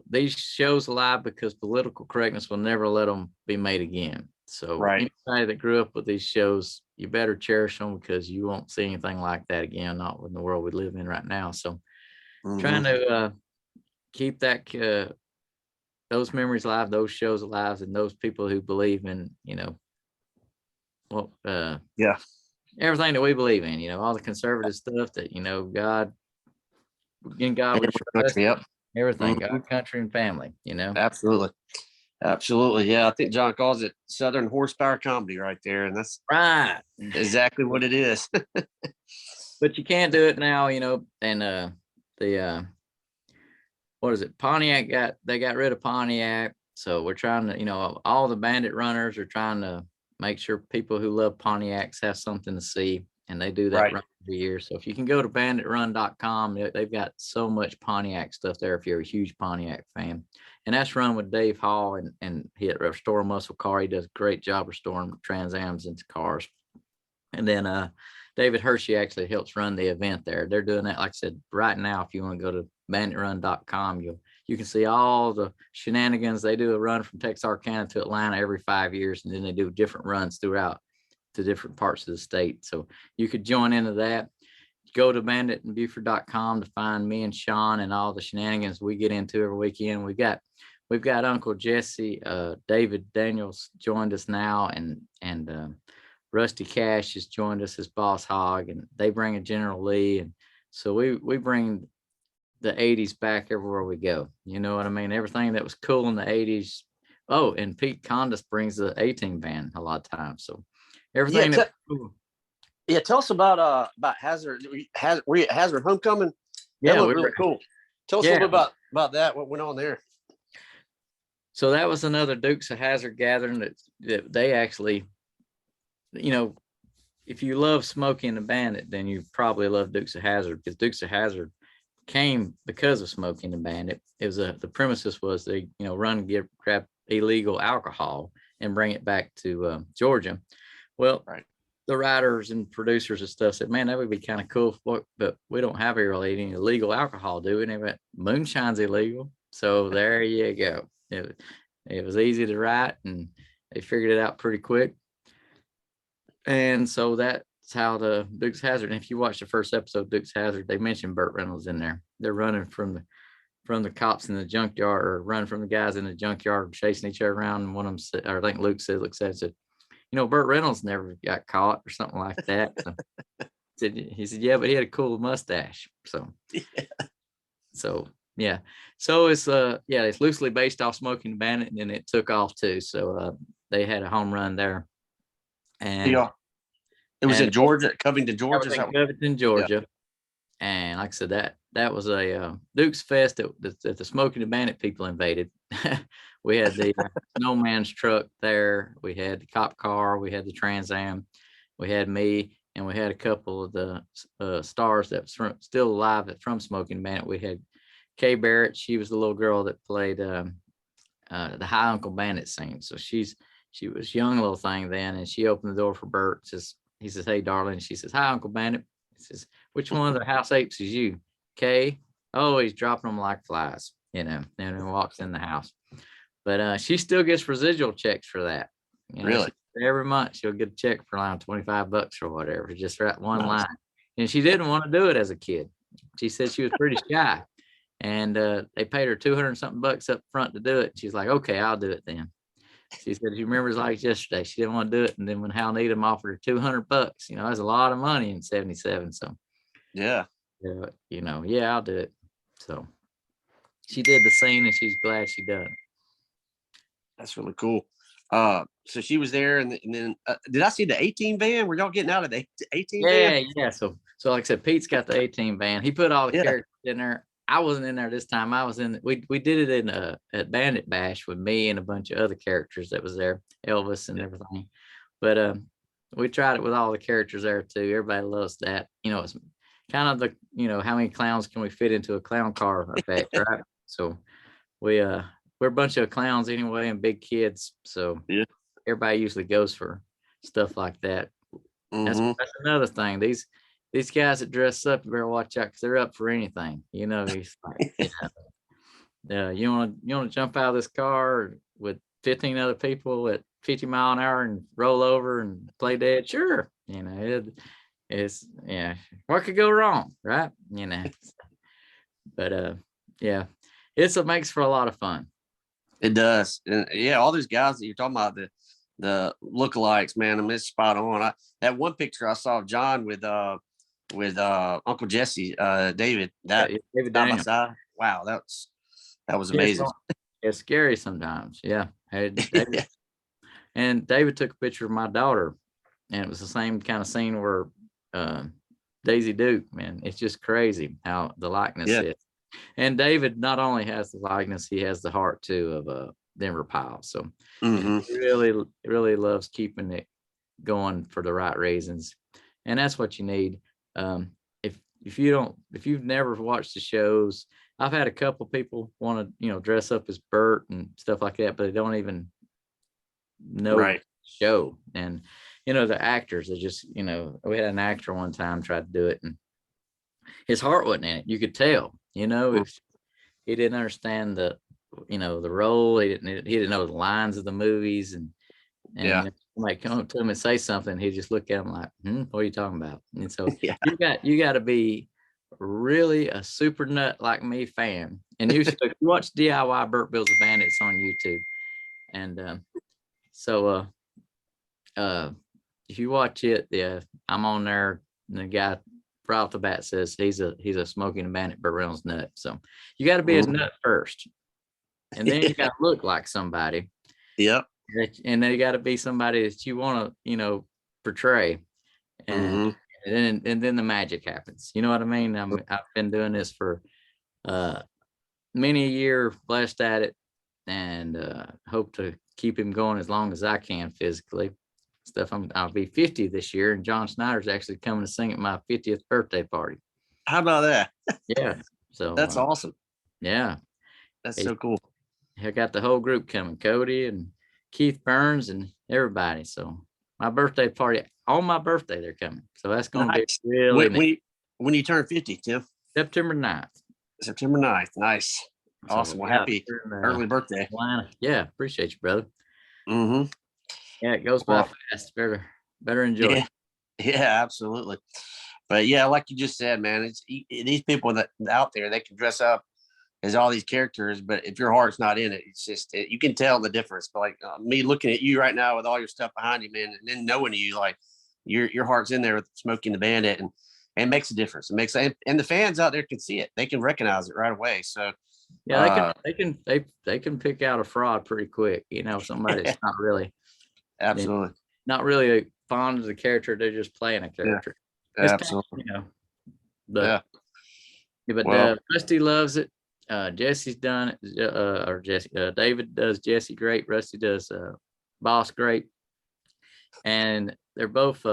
these shows alive, because political correctness will never let them be made again. So anybody that grew up with these shows, you better cherish them, because you won't see anything like that again, not in the world we live in right now. So trying to keep that those memories alive, those shows alive, and those people who believe in, everything that we believe in, all the conservative stuff that, God, in God we trust. Yep. Everything, God, country, and family, Absolutely. Yeah. I think John calls it Southern horsepower comedy right there. And that's right. Exactly what it is. But you can't do it now, and what is it? Pontiac they got rid of Pontiac. So we're trying to, all the Bandit runners are trying to make sure people who love Pontiacs have something to see. And they do that run every year. So if you can go to banditrun.com, they've got so much Pontiac stuff there if you're a huge Pontiac fan. And that's run with Dave Hall, and he at Restore Muscle Car. He does a great job restoring Trans Ams into cars. And then David Hershey actually helps run the event there. They're doing that, like I said, right now. If you want to go to banditrun.com, you can see all the shenanigans. They do a run from Texarkana to Atlanta every 5 years, and then they do different runs throughout to different parts of the state. So you could join into that. Go to banditandbuford.com to find me and Sean and all the shenanigans we get into every weekend. We've got Uncle Jesse, David Daniels joined us now, and Rusty Cash has joined us as Boss Hog, and they bring a General Lee. And so we bring the 80s back everywhere we go. You know what I mean? Everything that was cool in the 80s. Oh, and Pete Condas brings the A-Team band a lot of times. So everything tell us about Hazard. Were you at Hazard Homecoming? That looked really cool. Tell us a little bit about that. What went on there? So that was another Dukes of Hazzard gathering that they actually, if you love Smokey and the Bandit, then you probably love Dukes of Hazzard, because Dukes of Hazzard came because of Smokey and the Bandit. It was the premises was they run, grab illegal alcohol and bring it back to Georgia. Well, Right. the writers and producers and stuff said, man, that would be kind of cool, but we don't have really any illegal alcohol, do we? And they went, moonshine's illegal. So there you go. It was easy to write, and they figured it out pretty quick. And so that's how the Dukes Hazzard. And if you watch the first episode, Dukes Hazzard, they mentioned Burt Reynolds in there. They're running from the cops in the junkyard, or running from the guys in the junkyard, chasing each other around. And one of them said, or I think Luke said, Burt Reynolds never got caught or something like that. So he said, yeah, but he had a cool mustache. So, yeah. So it's it's loosely based off Smoking the Bandit, and then it took off too. So they had a home run there. And Yeah. It was in Georgia, Covington, Georgia. Covington, Georgia. Yeah. And like I said, that was a Dukes Fest that the Smoking the Bandit people invaded. We had the snowman's truck there. We had the cop car. We had the Trans Am. We had me, and we had a couple of the stars that's still alive from Smoking the Bandit. We had Kay Barrett. She was the little girl that played the High Uncle Bandit scene. So she was young little thing then, and she opened the door for Bert. He says, hey, darling. She says, hi, Uncle Bandit. He says, which one of the house apes is you? Kay? Oh, he's dropping them like flies, and then walks in the house. But she still gets residual checks for that. Really? Every month she'll get a check for around $25 or whatever, just for that one line. And she didn't want to do it as a kid. She said she was pretty shy. And they paid her $200 something up front to do it. She's like, okay, I'll do it then. She said she remembers like yesterday. She didn't want to do it. And then when Hal Needham offered her $200, that's a lot of money in 77. So yeah, I'll do it. So she did the scene, and she's glad she done it. That's really cool. So she was there, and then did I see the 18 van? Were y'all getting out of the 18 van? Yeah. So like I said, Pete's got the 18 van. He put all the characters in there. I wasn't in there this time. I was in. We did it in at Bandit Bash with me and a bunch of other characters that was there, Elvis and everything. But we tried it with all the characters there too. Everybody loves that. It's kind of the how many clowns can we fit into a clown car effect, right? So we're a bunch of clowns anyway, and big kids. So everybody usually goes for stuff like that. Mm-hmm. That's another thing. These guys that dress up, you better watch out, because they're up for anything. He's like, you want to jump out of this car with 15 other people at 50 mile an hour and roll over and play dead? Sure. It's what could go wrong, right? But it makes for a lot of fun. It does. And all those guys that you're talking about, the lookalikes, man, I mean, it's spot on. That one picture I saw of John with Uncle Jesse, David, David side by side. Wow, that was amazing. It's scary sometimes. Yeah. And David took a picture of my daughter, and it was the same kind of scene where Daisy Duke, man, it's just crazy how the likeness is. And David not only has the likeness, he has the heart too of Denver Pyle. So he really, really loves keeping it going for the right reasons. And that's what you need. If you've never watched the shows, I've had a couple people want to, dress up as Bert and stuff like that, but they don't even know the show. And, the actors are just, we had an actor one time tried to do it, and his heart wasn't in it. You could tell, he didn't understand the role. He didn't know the lines of the movies, and somebody come up to him and say something, he just look at him like, what are you talking about? And so you got to be really a super nut like me fan. And you watch DIY Burt Builds a Bandit, it's on YouTube. And if you watch it, I'm on there, and the guy right off the bat says he's a Smoking the Bandit Burt Reynolds nut. So you got to be a nut first, and then you got to look like somebody. Yep. And they got to be somebody that you want to, portray, and then the magic happens. You know what I mean? I've been doing this for many a year, blessed at it, and hope to keep him going as long as I can physically. I'll be 50 this year, and John Snyder's actually coming to sing at my 50th birthday party. How about that? Yeah. So That's awesome. Yeah. That's so cool. I got the whole group coming, Cody and Keith Burns and everybody. So my birthday party, on my birthday, they're coming. So that's going to be really neat. When you turn 50, Tim? September 9th. September 9th. Nice. So, awesome. Well, happy early birthday. Yeah. Appreciate you, brother. Mm-hmm. Yeah, it goes by fast. Better enjoy it. Yeah, absolutely. But yeah, like you just said, man, it's these people that out there, they can dress up as all these characters, but if your heart's not in it, it's just you can tell the difference. But like me looking at you right now with all your stuff behind you, man, and then knowing you, like your heart's in there with Smokey and the Bandit, and it makes a difference. It makes and the fans out there can see it; they can recognize it right away. So yeah, they can pick out a fraud pretty quick. You know, somebody that's not really absolutely not really fond of the character; they're just playing a character. Yeah, absolutely, but Rusty loves it. Jesse's done it, David does Jesse great, Rusty does Boss great, and they're both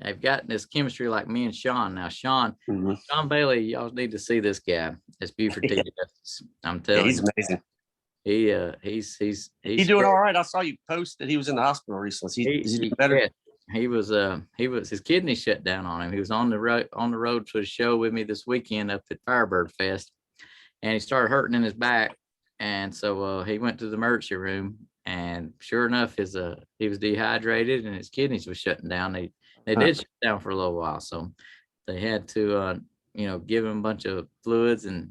they've gotten this chemistry like me and Sean. Now Sean Bailey, y'all need to see this guy as Buford T. Justice. I'm telling you, he's amazing. He's doing all right. I saw you post that he was in the hospital recently. Is he doing better? Yeah. He was his kidney shut down on him. He was on the road to a show with me this weekend up at Firebird Fest, and he started hurting in his back, and so he went to the emergency room, and sure enough, he was dehydrated and his kidneys was shutting down. They did shut down for a little while, so they had to give him a bunch of fluids and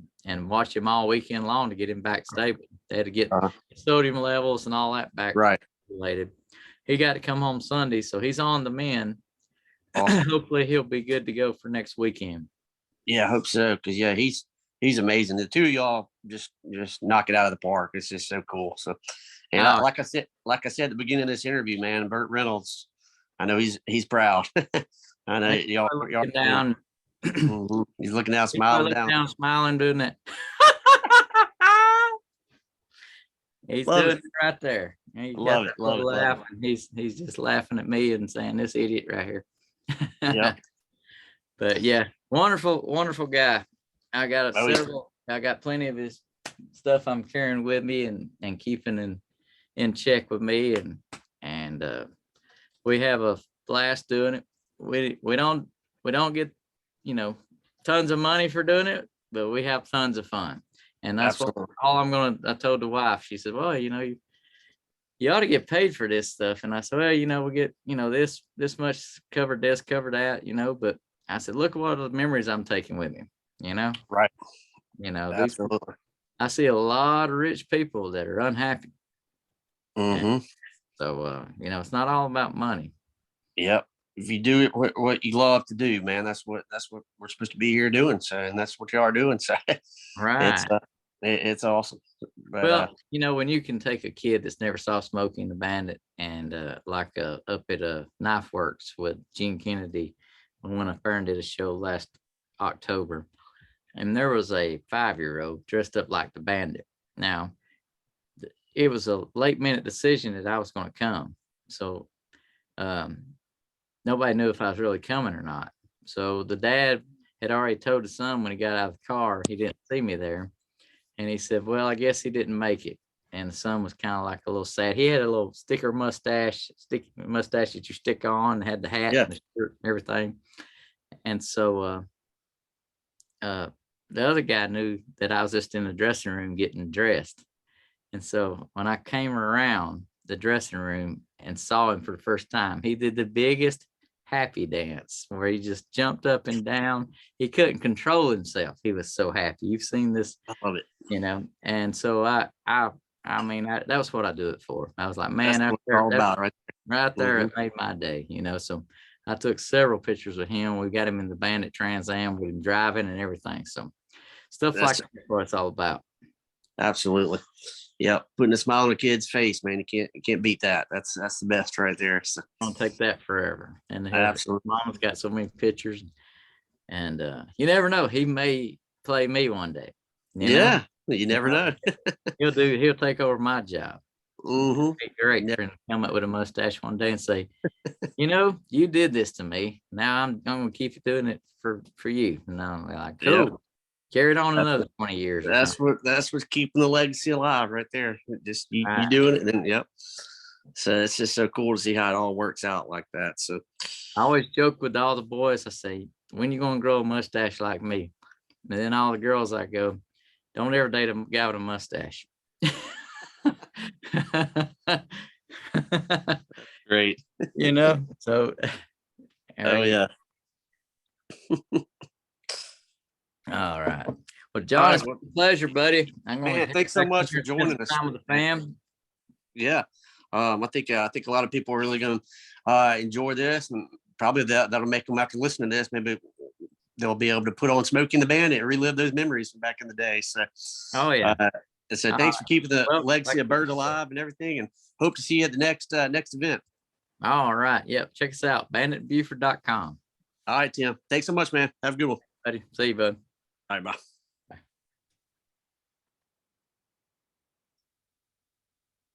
watch him all weekend long to get him back stable. They had to get sodium levels and all that back regulated. He got to come home Sunday, so he's on the mend. Awesome. Hopefully he'll be good to go for next weekend. Yeah, I hope so. Because he's amazing. The two of y'all just knock it out of the park. It's just so cool. So, and like I said at the beginning of this interview, man, Burt Reynolds, I know he's proud. I know y'all down. He's looking down, smiling down, smiling, doing that. He's doing it right there. Love it. Laugh. He's just laughing at me and saying, "This idiot right here." Yeah. But yeah, wonderful guy. I got plenty of his stuff I'm carrying with me and keeping in check with me, and we have a blast doing it. We don't get tons of money for doing it, but we have tons of fun. And that's I told the wife. She said, well, you ought to get paid for this stuff. And I said, well, we get, this much covered this, covered that, but I said, look at what the memories I'm taking with me, Right. Absolutely. I see a lot of rich people that are unhappy. Mm-hmm. So, it's not all about money. Yep. If you do it, what you love to do, man, that's what we're supposed to be here doing. So, and that's what you are doing. So, right. It's awesome. But, when you can take a kid that's never saw Smokey and the Bandit and up at Knife Works with Gene Kennedy, I went up there and did a show last October, and there was a 5-year-old dressed up like the Bandit. Now, it was a late minute decision that I was going to come. So, nobody knew if I was really coming or not. So the dad had already told the son when he got out of the car, he didn't see me there. And he said, well, I guess he didn't make it. And the son was kind of like a little sad. He had a little sticky mustache that you stick on, and had the hat and the shirt and everything. And so the other guy knew that I was just in the dressing room getting dressed. And so when I came around the dressing room and saw him for the first time, he did the biggest happy dance where he just jumped up and down. He couldn't control himself. He was so happy. You've seen this. I love it. And so that was what I do it for. I was like, man, that's what it's all about, right there, it made my day, So I took several pictures with him. We got him in the Bandit Trans Am with him driving and everything. So stuff like that's what it's all about. Absolutely. Yep. Putting a smile on a kid's face, man. You can't beat that. That's the best right there. So I'll take that forever. And absolutely. Mama's got so many pictures, and you never know, he may play me one day. You know? Yeah, you never know. He'll take over my job. Hmm. It'd be great for him to come up with a mustache one day and say, you did this to me. Now I'm gonna keep doing it for you. And I'm like, cool. Yep. Carry it on another 20 years or something. That's what's keeping the legacy alive right there. Just you Right. doing it, and then yep. So it's just so cool to see how it all works out like that. So I always joke with all the boys. I say, when you gonna grow a mustache like me? And then all the girls, I go, don't ever date a guy with a mustache. great. So Oh yeah. All right. Well, All John, right, it's been a pleasure, buddy. I'm going man, to thanks so much for joining us. time with the fam. Yeah. I think a lot of people are really going to enjoy this, and probably that'll make them, after listening to this, maybe they'll be able to put on Smokey and the Bandit and relive those memories from back in the day. So, Oh yeah. So thanks for keeping the Well, legacy like of Bird alive and everything, and hope to see you at the next event. All right. Yep. Check us out. banditbuford.com. All right, Tim. Thanks so much, man. Have a good one. Buddy. See you, bud. All right, bye.